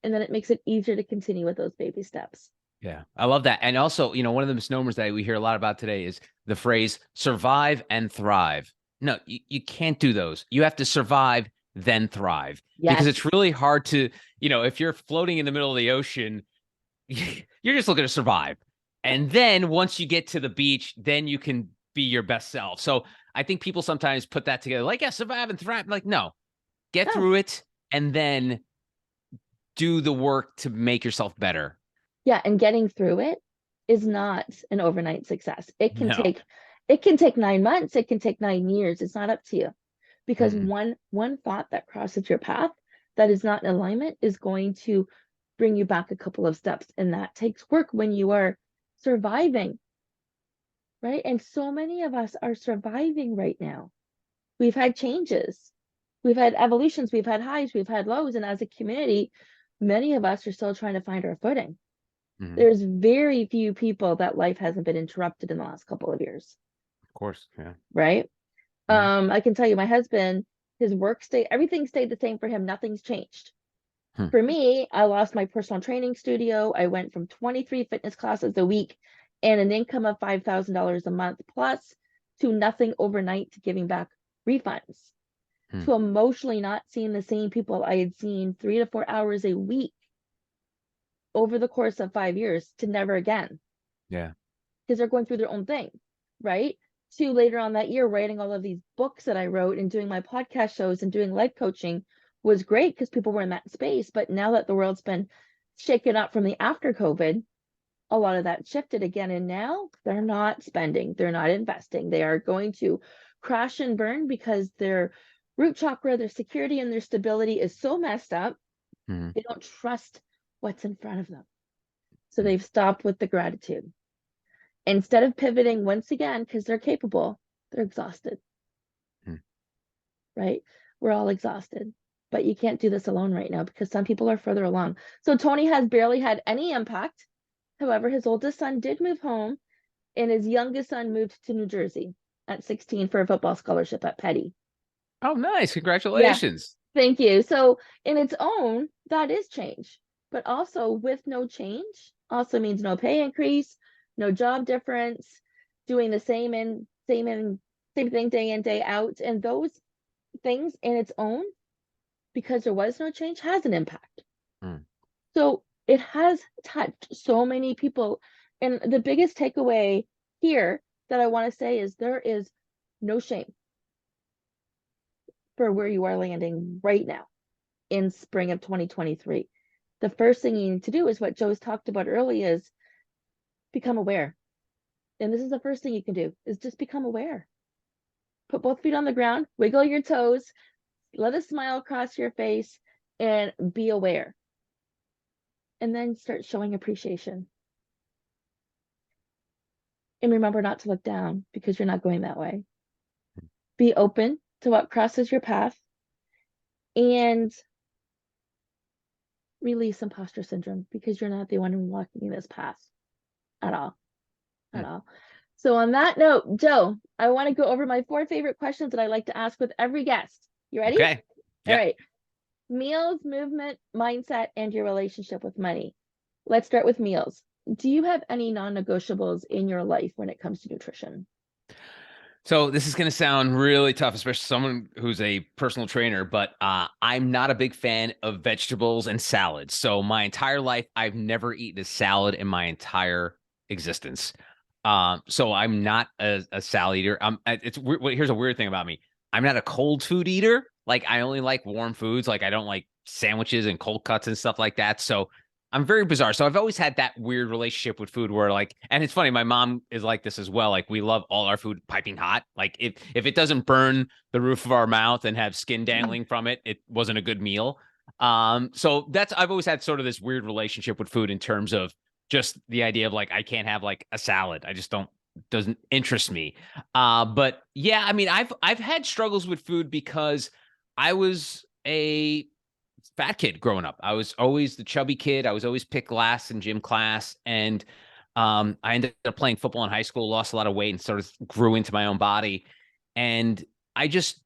and then it makes it easier to continue with those baby steps. Yeah. I love that. And also, one of the misnomers that we hear a lot about today is the phrase survive and thrive. No, you can't do those. You have to survive then thrive. Because Yes. it's really hard to, if you're floating in the middle of the ocean, you're just looking to survive. And then once you get to the beach, then you can be your best self. So I think people sometimes put that together, like, yeah, survive and thrive. Like, no, get No. through it and then do the work to make yourself better. Yeah, and getting through it is not an overnight success. No. It can take 9 months, it can take 9 years. It's not up to you. Because Mm-mm. one thought that crosses your path that is not in alignment is going to bring you back a couple of steps. And that takes work when you are surviving, right? And so many of us are surviving right now. We've had changes, we've had evolutions, we've had highs, we've had lows. And as a community, many of us are still trying to find our footing. Mm-hmm. There's very few people that life hasn't been interrupted in the last couple of years, Of course. Yeah. right? Mm-hmm. I can tell you, my husband, his work stayed, everything stayed the same for him. Nothing's changed. Hmm. For me, I lost my personal training studio. I went from 23 fitness classes a week and an income of $5,000 a month plus to nothing overnight to giving back refunds Hmm. to emotionally not seeing the same people I had seen 3 to 4 hours a week over the course of 5 years to never again Yeah. because they're going through their own thing, right? To later on that year, writing all of these books that I wrote and doing my podcast shows and doing life coaching was great because people were in that space. But now that the world's been shaken up from the after COVID, a lot of that shifted again. And now they're not spending, they're not investing. They are going to crash and burn because their root chakra, their security, and their stability is so messed up. Mm-hmm. They don't trust what's in front of them. So they've stopped with the gratitude. Instead of pivoting once again, because they're capable, they're exhausted, Mm-hmm. right? We're all exhausted, but you can't do this alone right now because some people are further along. So Tony has barely had any impact. However, his oldest son did move home, and his youngest son moved to New Jersey at 16 for a football scholarship at Petty. Oh, nice. Yeah, Congratulations. thank you. So, in its own, that is change, but also with no change also means no pay increase, no job difference, doing the same thing day in, day out. And those things in its own, because there was no change, has an impact. Mm. So, it has touched so many people. And the biggest takeaway here that I want to say is there is no shame for where you are landing right now in spring of 2023. The first thing you need to do is what Joe's talked about early is become aware. And this is the first thing you can do is just become aware. Put both feet on the ground, wiggle your toes, let a smile cross your face, and be aware. And then start showing appreciation. And remember not to look down because you're not going that way. Be open to what crosses your path and release imposter syndrome because you're not the one walking this path at all. At Mm. all. So on that note, Joe, I want to go over my 4 favorite questions that I like to ask with every guest. You ready? Okay. All Yep. right. Meals, movement, mindset, and your relationship with money. Let's start with meals. Do you have any non-negotiables in your life when it comes to nutrition? So this is going to sound really tough, especially someone who's a personal trainer, but I'm not a big fan of vegetables and salads. So my entire life, I've never eaten a salad in my entire existence. So I'm not a salad eater. It's here's a weird thing about me. I'm not a cold food eater. Like I only like warm foods. Like I don't like sandwiches and cold cuts and stuff like that. So I'm very bizarre. So I've always had that weird relationship with food where like, and it's funny, my mom is like this as well. Like we love all our food piping hot. Like if it doesn't burn the roof of our mouth and have skin dangling from it, it wasn't a good meal. So that's I've always had sort of this weird relationship with food in terms of just the idea of like I can't have like a salad. I just don't doesn't interest me. But yeah, I mean I've had struggles with food because I was a fat kid growing up. I was always the chubby kid. I was always picked last in gym class. And I ended up playing football in high school, lost a lot of weight and sort of grew into my own body. And I just,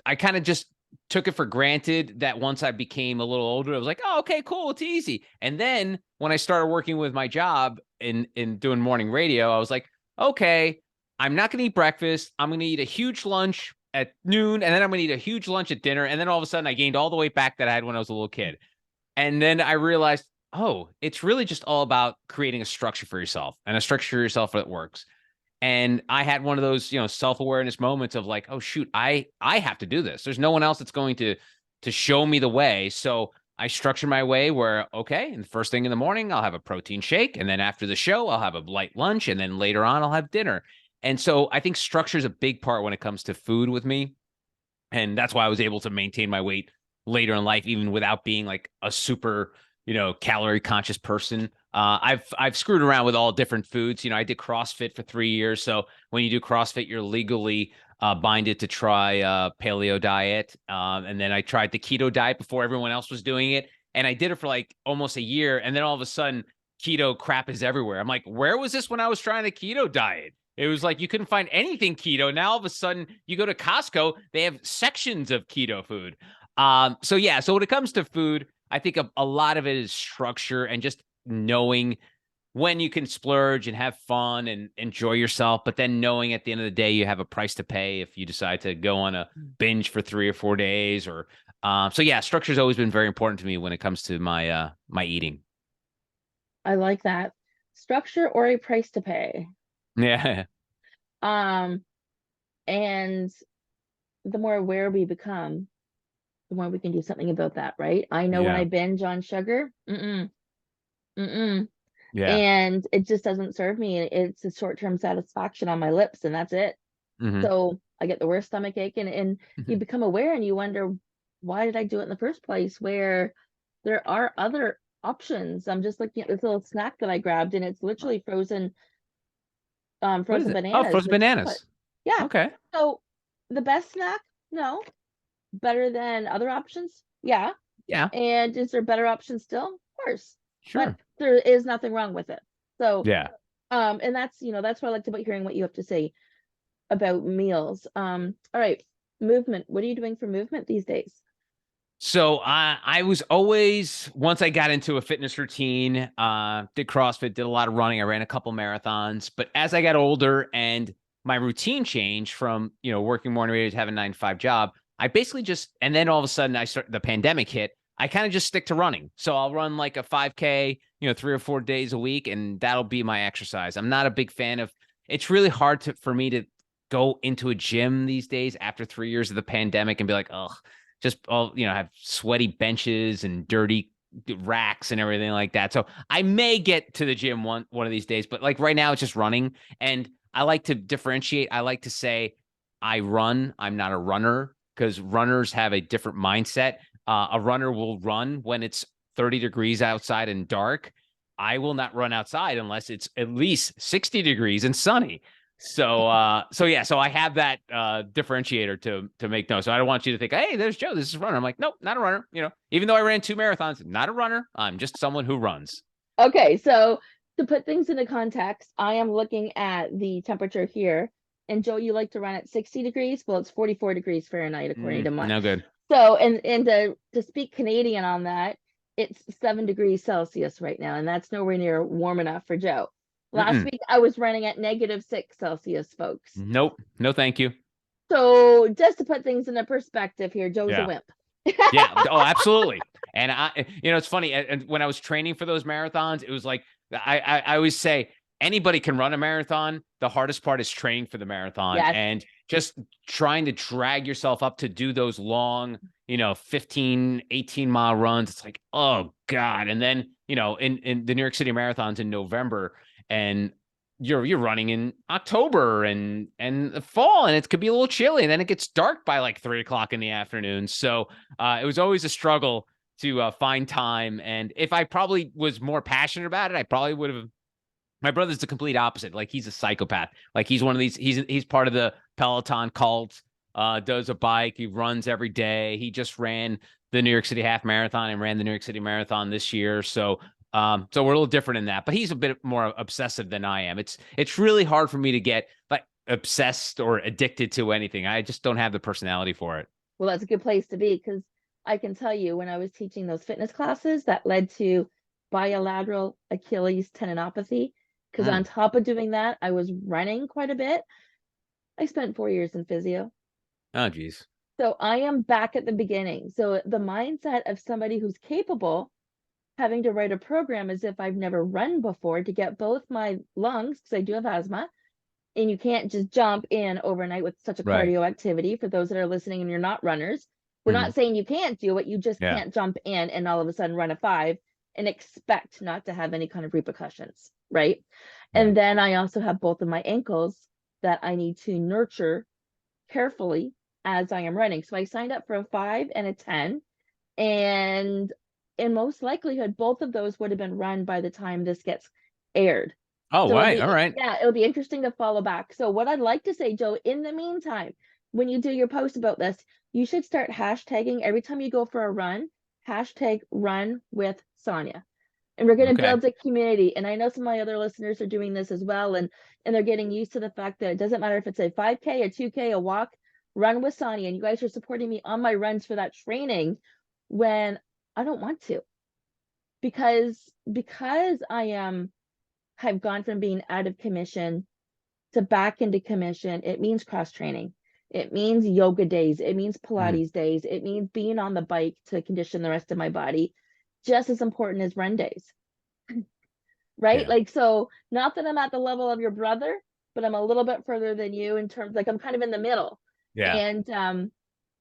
I kind of just took it for granted that once I became a little older, I was like, oh, okay, cool. It's easy. And then when I started working with my job in doing morning radio, I was like, okay, I'm not going to eat breakfast. I'm going to eat a huge lunch at noon, and then I'm going to eat a huge lunch at dinner. And then all of a sudden I gained all the weight back that I had when I was a little kid. And then I realized, oh, it's really just all about creating a structure for yourself and a structure for yourself that works. And I had one of those, self-awareness moments of like, oh shoot, I have to do this. There's no one else that's going to show me the way. So I structure my way where, okay, and the first thing in the morning, I'll have a protein shake. And then after the show, I'll have a light lunch. And then later on, I'll have dinner. And so I think structure is a big part when it comes to food with me. And that's why I was able to maintain my weight later in life, even without being like a super, calorie conscious person. I've screwed around with all different foods. I did CrossFit for 3 years. So when you do CrossFit, you're legally binded to try paleo diet. And then I tried the keto diet before everyone else was doing it. And I did it for like almost a year. And then all of a sudden, keto crap is everywhere. I'm like, where was this when I was trying the keto diet? It was like you couldn't find anything keto. Now all of a sudden you go to Costco, they have sections of keto food. So yeah, so when it comes to food, I think a lot of it is structure and just knowing when you can splurge and have fun and enjoy yourself, but then knowing at the end of the day you have a price to pay if you decide to go on a binge for 3 or 4 days or so yeah, structure's always been very important to me when it comes to my eating. I like that. Structure or a price to pay. Yeah. Um, and the more aware we become, the more we can do something about that, right? I know when I Yeah. binge on sugar, mm-mm, Yeah. and it just doesn't serve me. It's a short-term satisfaction on my lips, and that's it. Hmm. So I get the worst stomach ache, and you become aware and you wonder, why did I do it in the first place? Where there are other options. I'm just looking at this little snack that I grabbed, and it's literally What is frozen it? Oh, bananas frozen with chocolate. bananas. Yeah. Okay. So the best snack? No. Better than other options? Yeah. Yeah. And is there better options still? Of course. But Sure. there is nothing wrong with it. So, Yeah. and that's what I liked about hearing what you have to say about meals. All right, movement. What are you doing for movement these days? So I was always once I got into a fitness routine, did CrossFit, did a lot of running. I ran a couple marathons, but as I got older and my routine changed from working morning radio to having a 9 to 5 job, I basically just and then all of a sudden the pandemic hit. I kind of just stick to running. So I'll run like a 5K, 3 or 4 days a week, and that'll be my exercise. I'm not a big fan of. It's really hard for me to go into a gym these days after 3 years of the pandemic and be like, oh, just all have sweaty benches and dirty racks and everything like that. So I may get to the gym one of these days, but like right now it's just running. And I like to differentiate. I like to say I run. I'm not a runner because runners have a different mindset. A runner will run when it's 30 degrees outside and dark. I will not run outside unless it's at least 60 degrees and sunny. So yeah, so I have that differentiator to make note. So I don't want you to think, hey, there's Joe, this is a runner. I'm like, nope, not a runner. Even though I ran 2 marathons, not a runner. I'm just someone who runs. Okay, so to put things into context, I am looking at the temperature here. And Joe, you like to run at 60 degrees? Well, it's 44 degrees Fahrenheit according to my. No good. So, and to speak Canadian on that, it's 7 degrees Celsius right now, and that's nowhere near warm enough for Joe. Last Mm-mm. week I was running at -6 Celsius, folks. Nope. No, thank you. So just to put things into perspective here, Joe's a Yeah. wimp. Yeah. Oh, absolutely. And it's funny. And when I was training for those marathons, it was like I always say anybody can run a marathon. The hardest part is training for the marathon Yes. and just trying to drag yourself up to do those long, 15, 18-mile runs. It's like, oh God. And then, in the New York City marathons in November, and you're running in October and the fall, and it could be a little chilly, and then it gets dark by like 3 o'clock in the afternoon. So it was always a struggle to find time. And if I probably was more passionate about it, I probably would have. My brother's the complete opposite. Like he's a psychopath. Like he's one of these. He's part of the Peloton cult. Does a bike. He runs every day. He just ran the New York City Half Marathon and ran the New York City Marathon this year. So we're a little different in that. But he's a bit more obsessive than I am. It's really hard for me to get like obsessed or addicted to anything. I just don't have the personality for it. Well, that's a good place to be because I can tell you when I was teaching those fitness classes that led to bilateral Achilles tendinopathy. Because on Mm. top of doing that, I was running quite a bit. I spent 4 years in physio. Oh, geez. So I am back at the beginning. So the mindset of somebody who's capable having to write a program as if I've never run before to get both my lungs, because I do have asthma, and you can't just jump in overnight with such a Right. cardio activity. For those that are listening and you're not runners, we're Hmm. not saying you can't do it. You just Yeah. can't jump in and all of a sudden run a 5 and expect not to have any kind of repercussions, right? Yeah. And then I also have both of my ankles that I need to nurture carefully as I am running. So I signed up for a 5 and a 10, and in most likelihood, both of those would have been run by the time this gets aired. Oh, So right. All right. yeah, it'll be interesting to follow back. So what I'd like to say, Joe, in the meantime, when you do your post about this, you should start hashtagging every time you go for a run, hashtag run with Sonia. And we're going to Okay. build a community. And I know some of my other listeners are doing this as well. And they're getting used to the fact that it doesn't matter if it's a 5K, a 2K, a walk, run with Sonia. And you guys are supporting me on my runs for that training when I don't want to. Because I am have gone from being out of commission to back into commission, it means cross training. It means yoga days. It means Mm. Pilates days. It means being on the bike to condition the rest of my body, just as important as run days, right? Yeah. Like, so not that I'm at the level of your brother, but I'm a little bit further than you in terms, like, I'm kind of in the middle. Yeah. And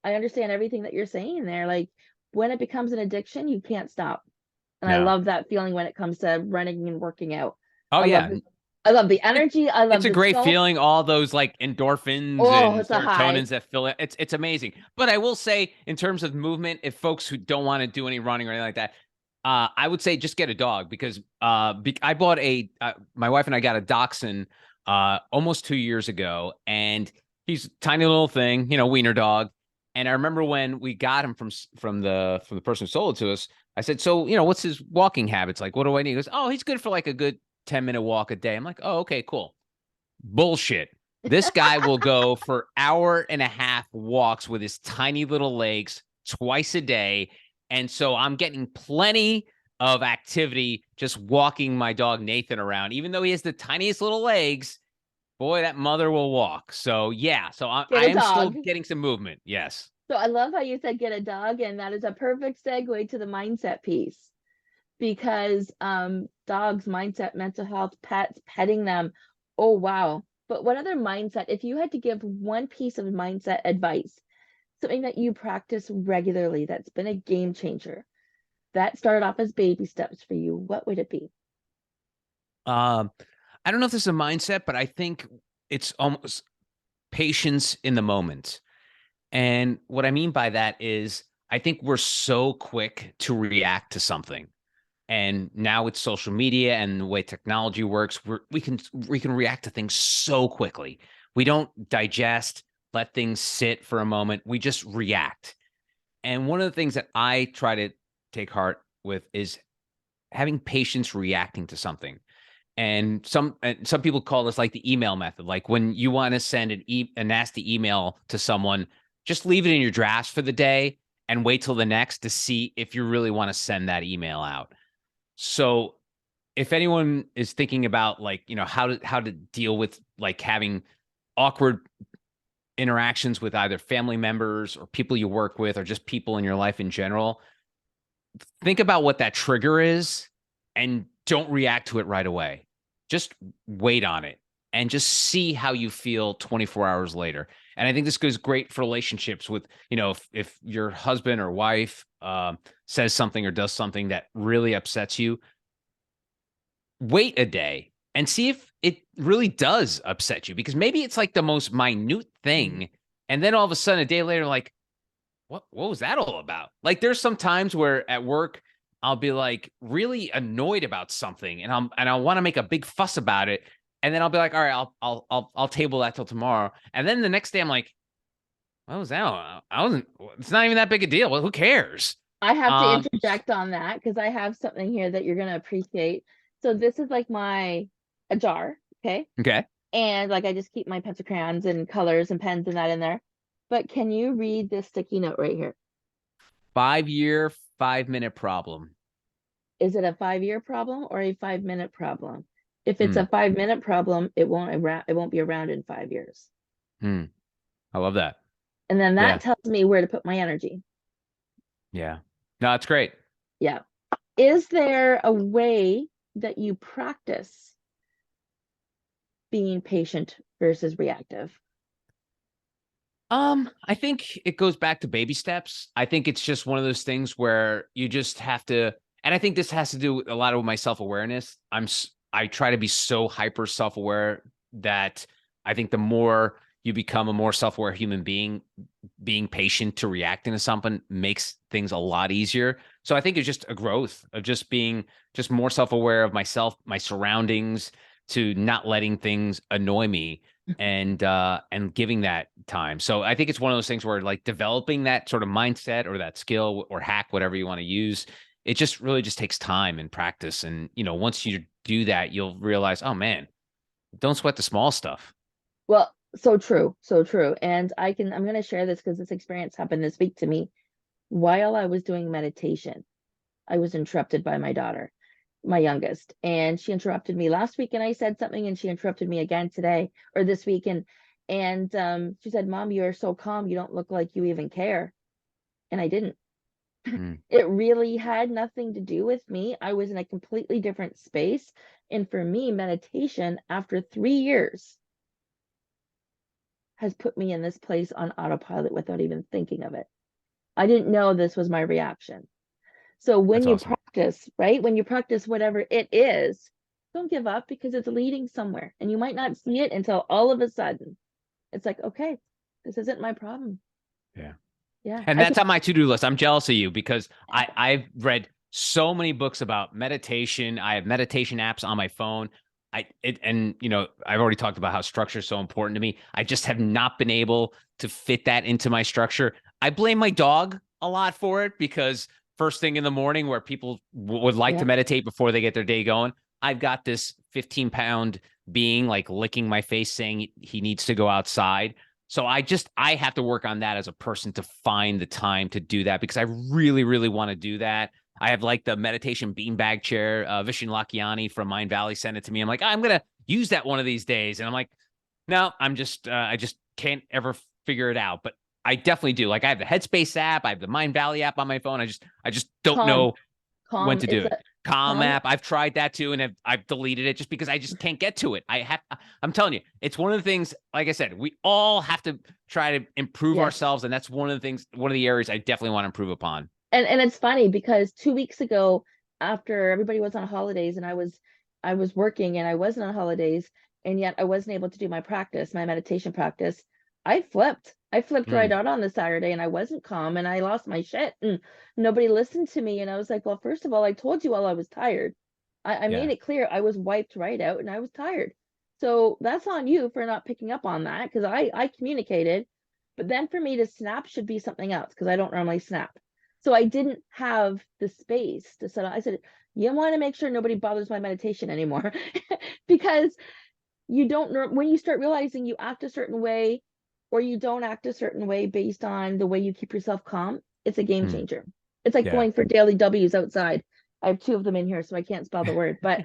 I understand everything that you're saying there. Like, when it becomes an addiction, you can't stop. And I No. love that feeling when it comes to running and working out. Oh, I love yeah. the I love the It, energy. I it's love a the great self. feeling. All those like endorphins Oh, and it's a high. serotonins that fill it. It's amazing. But I will say, in terms of movement, if folks who don't want to do any running or anything like that, I would say just get a dog because I bought my wife and I got a dachshund almost 2 years ago, and he's a tiny little thing, wiener dog. And I remember when we got him from the person who sold it to us, I said, so what's his walking habits like? What do I need? He goes, oh, he's good for like a good 10-minute walk a day. I'm like, oh, okay, cool. Bullshit. This guy will go for hour and a half walks with his tiny little legs twice a day. And so I'm getting plenty of activity just walking my dog Nathan around. Even though he has the tiniest little legs, boy, that mother will walk. So yeah, so I, Get I a am still dog. getting some movement. Yes. So I love how you said get a dog, and that is a perfect segue to the mindset piece because dogs, mindset, mental health, pets, petting them. Oh wow. But what other mindset, if you had to give one piece of mindset advice, something that you practice regularly that's been a game changer, that started off as baby steps for you, what would it be? Um, I don't know if this is a mindset, but I think it's almost patience in the moment. And what I mean by that is I think we're so quick to react to something. And now with social media and the way technology works, we can react to things so quickly. We don't digest, let things sit for a moment. We just react. And one of the things that I try to take heart with is having patience reacting to something. And some people call this like the email method. Like when you want to send a nasty email to someone, just leave it in your drafts for the day and wait till the next to see if you really want to send that email out. So if anyone is thinking about like, how to deal with like having awkward interactions with either family members or people you work with or just people in your life in general, think about what that trigger is and don't react to it right away. Just wait on it and just see how you feel 24 hours later. And I think this goes great for relationships with, if your husband or wife says something or does something that really upsets you, wait a day and see if it really does upset you because maybe it's like the most minute Mm. thing. And then all of a sudden, a day later, like, what was that all about? Like there's some times where at work I'll be like really annoyed about something and I want to make a big fuss about it. And then I'll be like, all right, I'll table that till tomorrow. And then the next day I'm like, what was that? I wasn't, it's not even that big a deal. Well, who cares? I have to Um, interject on that because I have something here that you're gonna appreciate. So this is like a jar, okay? okay. And like I just keep my pencil crayons and colors and pens and that in there. But can you read this sticky note right here? 5 year, 5 minute problem. Is it a 5 year problem or a 5 minute problem? If it's Hmm. a 5 minute problem, it won't be around in 5 years. Hmm. I love that. And then Yeah. that tells me where to put my energy. Yeah. No, it's great. Yeah. Is there a way that you practice being patient versus reactive? I think it goes back to baby steps. I think it's just one of those things where you just have to, and I think this has to do a lot with my self-awareness. I try to be so hyper self-aware that I think the more you become a more self-aware human being, being patient to reacting to something makes things a lot easier. So I think it's just a growth of just being just more self-aware of myself, my surroundings, to not letting things annoy me and giving that time. So I think it's one of those things where like developing that sort of mindset or that skill or hack, whatever you want to use, it just really just takes time and practice. And once you do that, you'll realize, oh man, don't sweat the small stuff. Well, so true, so true. And I'm going to share this because this experience happened this week to me. While I was doing meditation, I was interrupted by my daughter, my youngest, and she interrupted me last week and I said something and she interrupted me again today or this week and she said, "Mom, you are so calm. You don't look like you even care." And I didn't. Mm, It really had nothing to do with me. I was in a completely different space. And for me, meditation after 3 years has put me in this place on autopilot without even thinking of it. I didn't know this was my reaction. So when that's you awesome. practice, right? When you practice whatever it is, don't give up because it's leading somewhere. And you might not see it until all of a sudden it's like, okay, this isn't my problem. Yeah. Yeah. And that's on my to-do list. I'm jealous of you because I've read so many books about meditation. I have meditation apps on my phone. I've already talked about how structure is so important to me. I just have not been able to fit that into my structure. I blame my dog a lot for it because first thing in the morning where people would like to Yeah. meditate before they get their day going, I've got this 15-pound being like licking my face saying he needs to go outside. So I have to work on that as a person to find the time to do that because I really, really want to do that. I have like the meditation beanbag chair. Vishen Lakiani from Mind Valley sent it to me. I'm like, I'm gonna use that one of these days, and I'm like, no, I just can't ever figure it out. But I definitely do. Like I have the Headspace app, I have the Mind Valley app on my phone. I just don't Calm, know when calm. to do It's it. a Calm calm. app. I've tried that too, and I've deleted it just because I just can't get to it. I'm telling you, it's one of the things. Like I said, we all have to try to improve Yes. ourselves, and that's one of the things. One of the areas I definitely want to improve upon. And it's funny because 2 weeks ago, after everybody was on holidays and I was working and I wasn't on holidays, and yet I wasn't able to do my practice, my meditation practice. I flipped right Mm, out on the Saturday and I wasn't calm and I lost my shit and nobody listened to me. And I was like, well, first of all, I told you while I was tired. I yeah. made it clear I was wiped right out and I was tired. So that's on you for not picking up on that because I communicated. But then for me to snap should be something else because I don't normally snap. So I didn't have the space to set up. I said, you want to make sure nobody bothers my meditation anymore because you don't know when you start realizing you act a certain way or you don't act a certain way based on the way you keep yourself calm, it's a game Mm, changer. It's like yeah. going for daily W's outside. I have two of them in here, so I can't spell the word, but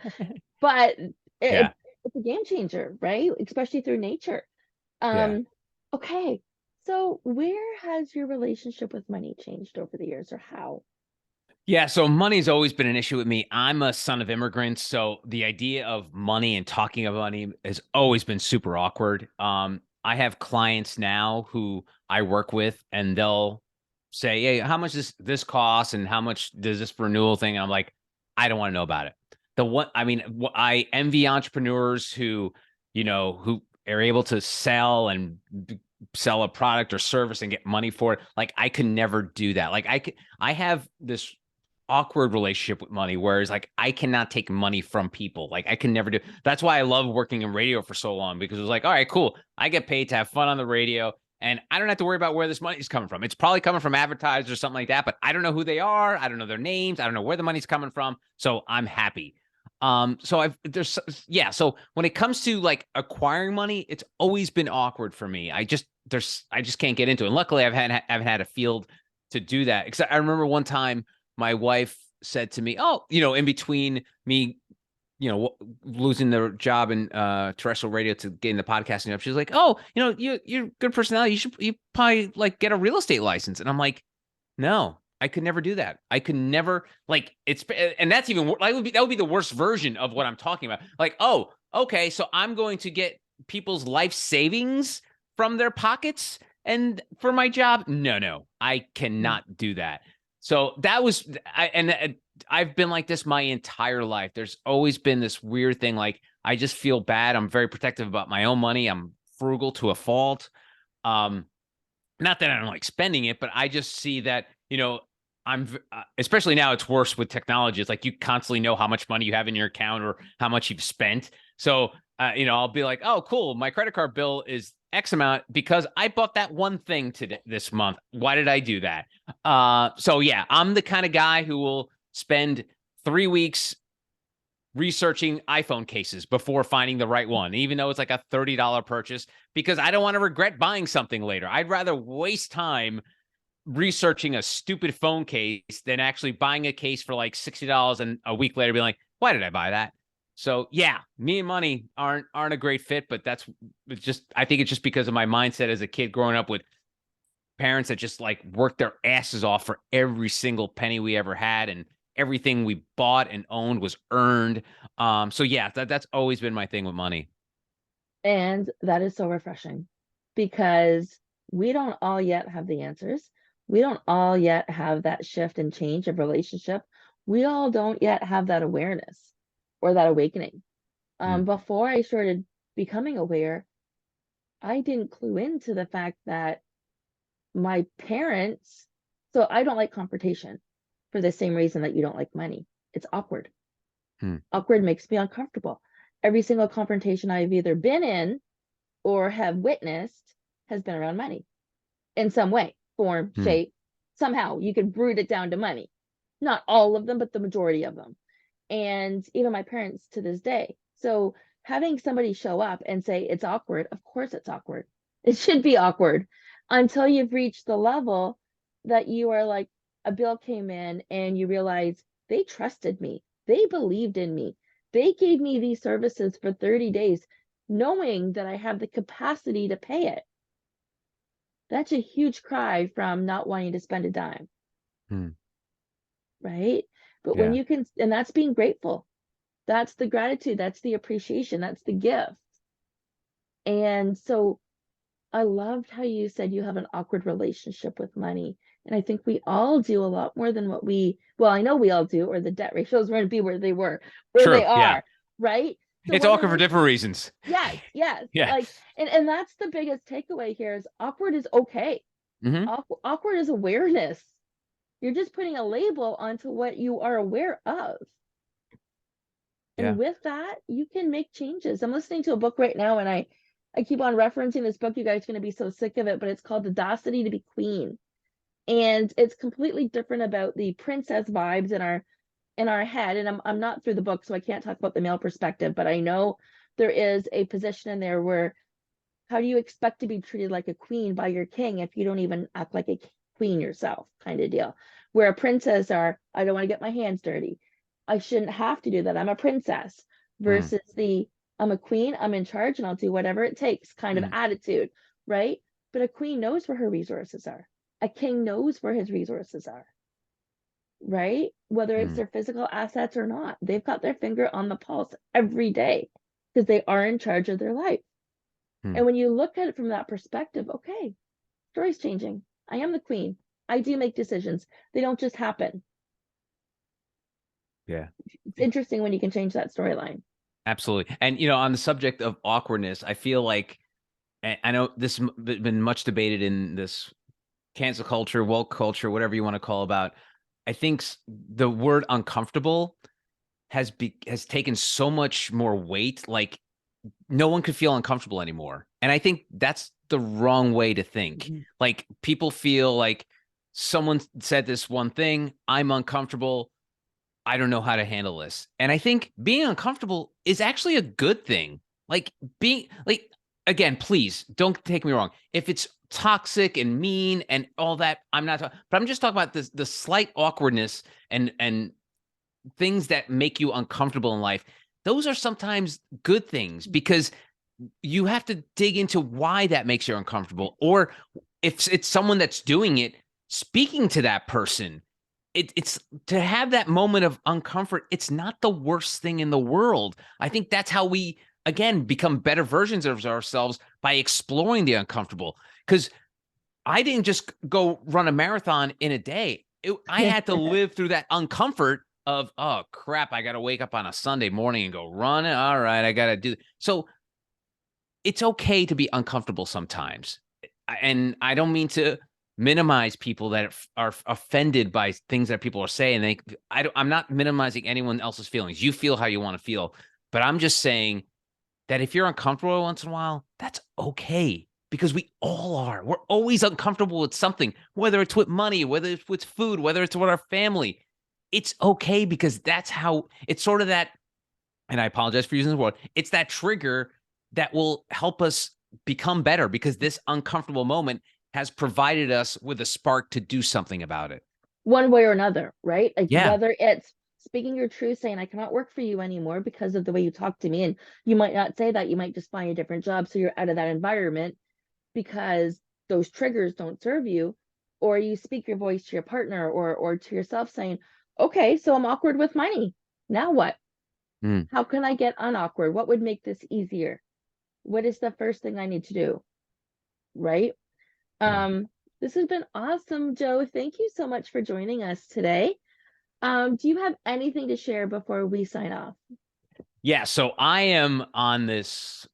Yeah. it's a game changer, right? Especially through nature. Yeah. Um, okay. So where has your relationship with money changed over the years or how? Yeah, so money's always been an issue with me. I'm a son of immigrants, so the idea of money and talking about money has always been super awkward. I have clients now who I work with, and they'll say, "Hey, how much does this cost, and how much does this renewal thing?" And I'm like, "I don't want to know about it." I envy entrepreneurs who are able to sell and sell a product or service and get money for it. Like I could never do that. I have this awkward relationship with money, whereas like I cannot take money from people. Like I can never do. That's why I love working in radio for so long because it was like, all right, cool. I get paid to have fun on the radio. And I don't have to worry about where this money is coming from. It's probably coming from advertisers or something like that, but I don't know who they are. I don't know their names. I don't know where the money's coming from. So I'm happy. So I've there's yeah. So when it comes to like acquiring money, it's always been awkward for me. I just can't get into it. And luckily, I've had a field to do that. Except I remember one time my wife said to me, "Oh, in between me losing their job in terrestrial radio to get into podcasting up. She's like, oh, you're good personality. You probably like get a real estate license. And I'm like, no, I could never do that. I could never and that's even that would be the worst version of what I'm talking about. Like, oh, okay, so I'm going to get people's life savings from their pockets and for my job. No, I cannot do that. So that was, I've been like this my entire life. There's always been this weird thing. Like, I just feel bad. I'm very protective about my own money. I'm frugal to a fault. Not that I don't like spending it, but I just see that, I'm especially now it's worse with technology. It's like you constantly know how much money you have in your account or how much you've spent. So, I'll be like, oh, cool. My credit card bill is X amount because I bought that one thing this month. Why did I do that? So yeah, I'm the kind of guy who will spend 3 weeks researching iPhone cases before finding the right one, even though it's like a $30 purchase, because I don't want to regret buying something later. I'd rather waste time researching a stupid phone case than actually buying a case for like $60 and a week later being like, why did I buy that? So yeah, me and money aren't a great fit, but I think it's just because of my mindset as a kid growing up with parents that just like worked their asses off for every single penny we ever had, and everything we bought and owned was earned. So yeah, that's always been my thing with money. And that is so refreshing because we don't all yet have the answers. We don't all yet have that shift and change of relationship. We all don't yet have that awareness or that awakening. Before I started becoming aware, I didn't clue into the fact that my parents, so I don't like confrontation for the same reason that you don't like money. It's awkward. Awkward makes me uncomfortable. Every single confrontation I've either been in or have witnessed has been around money in some way, form, shape. Somehow you could root it down to money. Not all of them, but the majority of them. And even my parents to this day. So having somebody show up and say it's awkward, of course it's awkward. It should be awkward until you've reached the level that you are like, a bill came in and you realize they trusted me. They believed in me. They gave me these services for 30 days, knowing that I have the capacity to pay it. That's a huge cry from not wanting to spend a dime. Right? But when you can, and that's being grateful. That's the gratitude. That's the appreciation. That's the gift. And so I loved how you said you have an awkward relationship with money. And I think we all do a lot more than well, I know we all do, or the debt ratios wouldn't be where they were, where True. they are, Yeah. right? So it's awkward for different reasons. Yes. Yeah. Like, and that's the biggest takeaway here is awkward is okay. Awkward is awareness. You're just putting a label onto what you are aware of. And with that, you can make changes. I'm listening to a book right now, and I keep on referencing this book. You guys are going to be so sick of it, but it's called The Audacity to be Queen. And it's completely different about the princess vibes in our head. And I'm not through the book, so I can't talk about the male perspective, but I know there is a position in there where how do you expect to be treated like a queen by your king if you don't even act like a queen yourself, kind of deal. Where a princess I don't want to get my hands dirty. I shouldn't have to do that. I'm a princess versus I'm a queen, I'm in charge, and I'll do whatever it takes kind of attitude, right? But a queen knows where her resources are. A king knows where his resources are, right? Whether it's their physical assets or not, they've got their finger on the pulse every day because they are in charge of their life. And when you look at it from that perspective, okay, story's changing. I am the queen. I do make decisions. They don't just happen. Yeah. It's interesting when you can change that storyline. Absolutely. And, on the subject of awkwardness, I feel like, I know this has been much debated in this cancel culture, woke culture, whatever you want to call about. I think the word uncomfortable has taken so much more weight. Like, no one could feel uncomfortable anymore. And I think that's the wrong way to think. Like, people feel like someone said this one thing, I'm uncomfortable, I don't know how to handle this. And I think being uncomfortable is actually a good thing. Like, again, please don't take me wrong. If it's toxic and mean and all that, I'm not talking, but I'm just talking about the slight awkwardness and things that make you uncomfortable in life. those are sometimes good things because you have to dig into why that makes you uncomfortable. Or if it's someone that's doing it, speaking to that person, it's to have that moment of uncomfort. It's not the worst thing in the world. I think that's how we, again, become better versions of ourselves by exploring the uncomfortable. Because I didn't just go run a marathon in a day. I had to live through that uncomfort of, oh crap, I got to wake up on a Sunday morning and go run. All right, I got to do. So it's okay to be uncomfortable sometimes. And I don't mean to minimize people that are offended by things that people are saying. I'm not minimizing anyone else's feelings. You feel how you want to feel, but I'm just saying that if you're uncomfortable once in a while, that's okay because we all are. We're always uncomfortable with something, whether it's with money, whether it's with food, whether it's with our family. It's okay because that's how it's sort of that. And I apologize for using the word. It's that trigger that will help us become better because this uncomfortable moment has provided us with a spark to do something about it. One way or another, right? Like Yeah. whether it's speaking your truth, saying I cannot work for you anymore because of the way you talk to me, and you might not say that, you might just find a different job so you're out of that environment because those triggers don't serve you, or you speak your voice to your partner or to yourself saying, okay, so I'm awkward with money. Now what? Mm. How can I get unawkward? What would make this easier? What is the first thing I need to do? Right? Yeah. This has been awesome, Joe. Thank you so much for joining us today. Do you have anything to share before we sign off? Yeah. So I am on this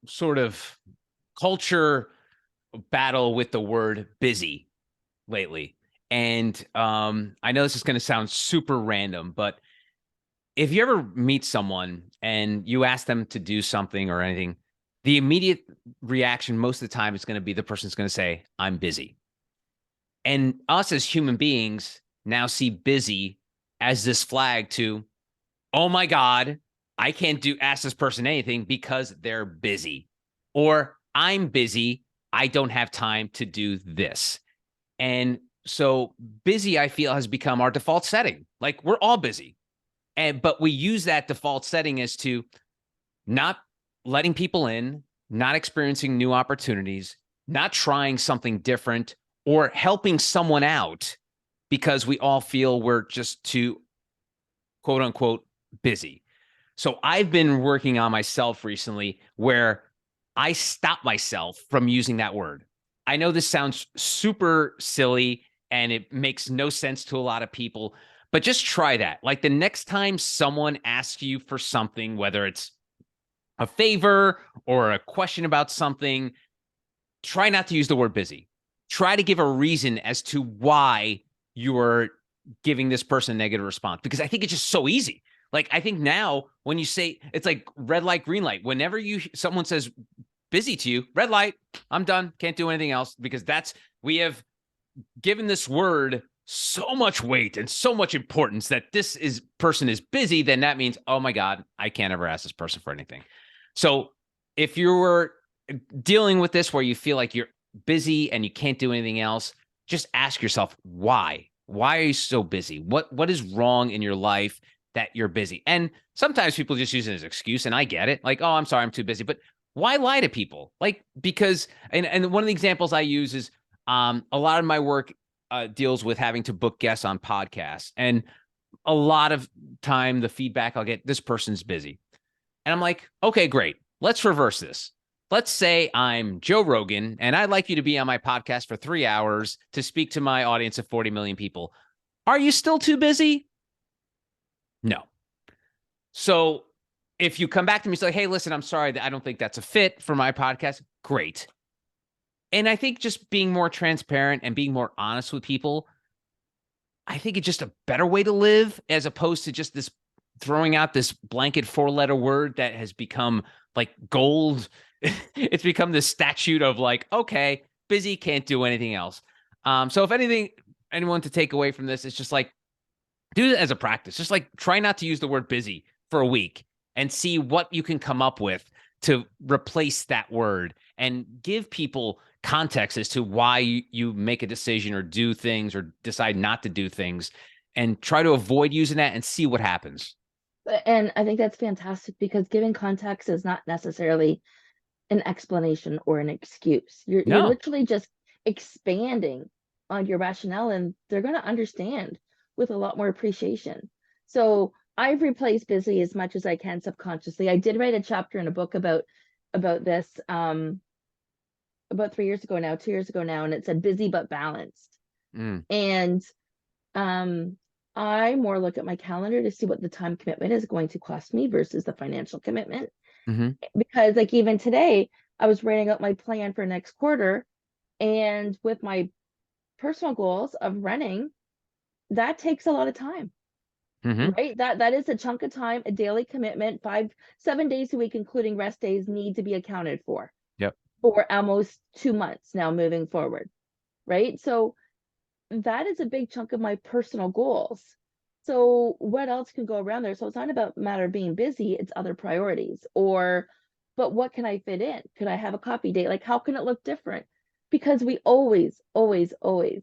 sort of culture battle with the word busy lately. And I know this is going to sound super random, but if you ever meet someone and you ask them to do something or anything, the immediate reaction most of the time is going to be the person's going to say, I'm busy. And us as human beings now see busy as this flag to, oh my God, I can't ask this person anything because they're busy. Or I'm busy. I don't have time to do this. And so busy, I feel, has become our default setting. Like we're all busy. But we use that default setting as to not letting people in, not experiencing new opportunities, not trying something different, or helping someone out because we all feel we're just too quote unquote busy. So I've been working on myself recently where I stop myself from using that word. I know this sounds super silly and it makes no sense to a lot of people, but just try that. Like the next time someone asks you for something, whether it's a favor or a question about something, try not to use the word busy. Try to give a reason as to why you are giving this person a negative response because I think it's just so easy. Like I think now when you say it's like red light, green light, whenever someone says busy to you, red light, I'm done, can't do anything else because we have given this word so much weight and so much importance that person is busy, then that means, oh my God, I can't ever ask this person for anything. So if you were dealing with this where you feel like you're busy and you can't do anything else, just ask yourself why. Why are you so busy? What is wrong in your life that you're busy? And sometimes people just use it as an excuse, and I get it. Like, oh, I'm sorry, I'm too busy. But why lie to people? Like, because and one of the examples I use is a lot of my work deals with having to book guests on podcasts. And a lot of time the feedback I'll get, this person's busy. And I'm like, okay, great. Let's reverse this. Let's say I'm Joe Rogan and I'd like you to be on my podcast for 3 hours to speak to my audience of 40 million people. Are you still too busy? No. So if you come back to me and say, hey, listen, I'm sorry, I don't think that's a fit for my podcast. Great. And I think just being more transparent and being more honest with people, I think it's just a better way to live as opposed to just this throwing out this blanket 4-letter word that has become like gold. It's become this statute of like, okay, busy, can't do anything else. So if anyone to take away from this, it's just like, do it as a practice. Just like try not to use the word busy for a week and see what you can come up with to replace that word and give people context as to why you make a decision or do things or decide not to do things and try to avoid using that and see what happens. And I think that's fantastic because giving context is not necessarily an explanation or an excuse. You're No. literally just expanding on your rationale, and they're going to understand with a lot more appreciation. So I've replaced busy as much as I can subconsciously. I did write a chapter in a book about this about 3 years ago now, 2 years ago now, and it said busy but balanced. Mm, And um I more look at my calendar to see what the time commitment is going to cost me versus the financial commitment. hmm Because like even today, I was writing up my plan for next quarter, and with my personal goals of running, that takes a lot of time, hmm right? That is a chunk of time, a daily commitment, 7 days a week, including rest days, need to be accounted Yep. for almost 2 months now moving forward, right? So that is a big chunk of my personal goals. So what else can go around there? So it's not about matter of being busy, it's other priorities. Or, but what can I fit in? Could I have a coffee date? Like, how can it look different? Because we always, always, always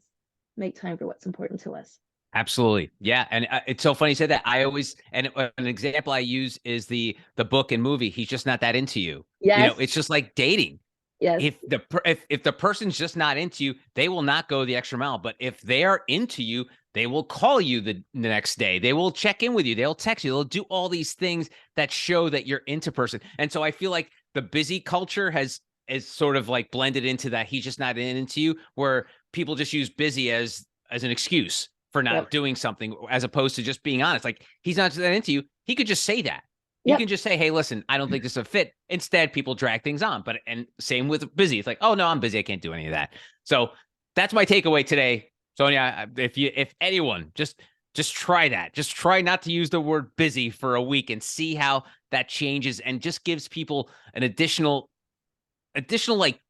make time for what's important to us. Absolutely. Yeah. And it's so funny you said that. I always, and an example I use is the book and movie. He's just not that into you. Yes, It's just like dating. yes, If the person's just not into you, they will not go the extra mile. But if they are into you, they will call you the next day. They will check in with you. They'll text you. They'll do all these things that show that you're into person. And so I feel like the busy culture has is sort of like blended into that. He's just not into you, where people just use busy as an excuse for yep, not doing something, as opposed to just being honest. Like, he's not that into you. He could just say that. You yep. can just say, hey, listen, I don't think this is a fit. Instead, people drag things on. But and same with busy. It's like, oh no, I'm busy. I can't do any of that. So that's my takeaway today. Sonia, if anyone just try that. Just try not to use the word busy for a week and see how that changes and just gives people an additional like,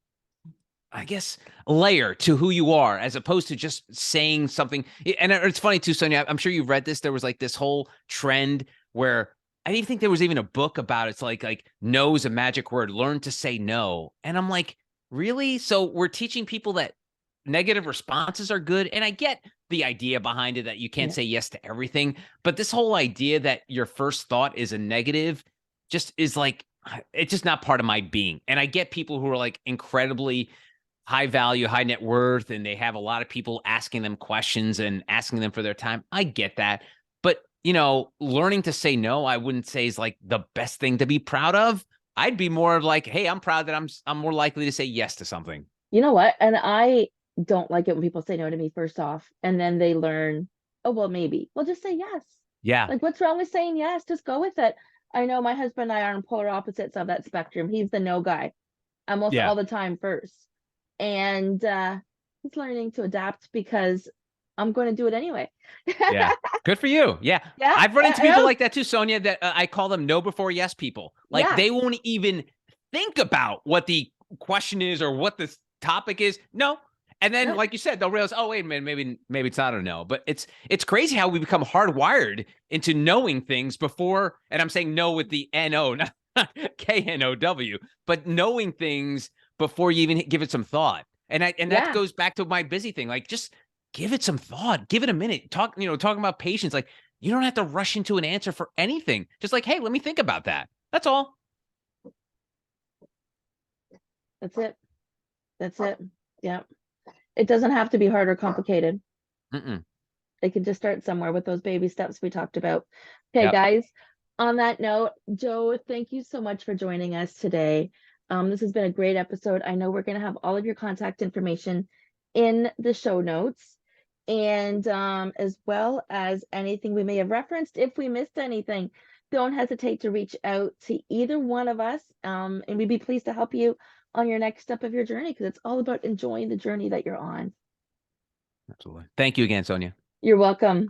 I guess, layer to who you are, as opposed to just saying something. And it's funny too, Sonia. I'm sure you've read this. There was like this whole trend where I didn't think there was even a book about it. It's like no is a magic word. Learn to say no. And I'm like, really? So we're teaching people that negative responses are good. And I get the idea behind it that you can't Yeah. say yes to everything. But this whole idea that your first thought is a negative just is like, it's just not part of my being. And I get people who are like incredibly high value, high net worth, and they have a lot of people asking them questions and asking them for their time. I get that. But, learning to say no, I wouldn't say is like the best thing to be proud of. I'd be more of like, hey, I'm proud that I'm more likely to say yes to something. You know what? And I don't like it when people say no to me first off, and then they learn, oh, well, maybe. Well, just say yes. Yeah. Like, what's wrong with saying yes? Just go with it. I know my husband and I are on polar opposites of that spectrum. He's the no guy almost Yeah. all the time first. And he's learning to adapt because I'm going to do it anyway. Yeah. Good for you. Yeah. Yeah, I've run into people yeah, like that too, Sonia, that I call them no before yes people. Like, yeah, they won't even think about what the question is or what the topic is. No. And then, no, like you said, they'll realize, oh, wait a minute, maybe it's not a no. But it's crazy how we become hardwired into knowing things before, and I'm saying no with the N-O, not K-N-O-W, but knowing things before you even give it some thought. And that yeah. goes back to my busy thing. Like, just give it some thought, give it a minute. Talking about patience. Like, you don't have to rush into an answer for anything. Just like, hey, let me think about that. That's all. That's it. That's it. Yeah. It doesn't have to be hard or complicated. Mm-mm. They can just start somewhere with those baby steps we talked about. Okay, Yep. guys. On that note, Joe, thank you so much for joining us today. This has been a great episode. I know we're going to have all of your contact information in the show notes, and as well as anything we may have referenced. If we missed anything, don't hesitate to reach out to either one of us, and we'd be pleased to help you on your next step of your journey, because it's all about enjoying the journey that you're on. Absolutely. Thank you again, Sonia. You're welcome.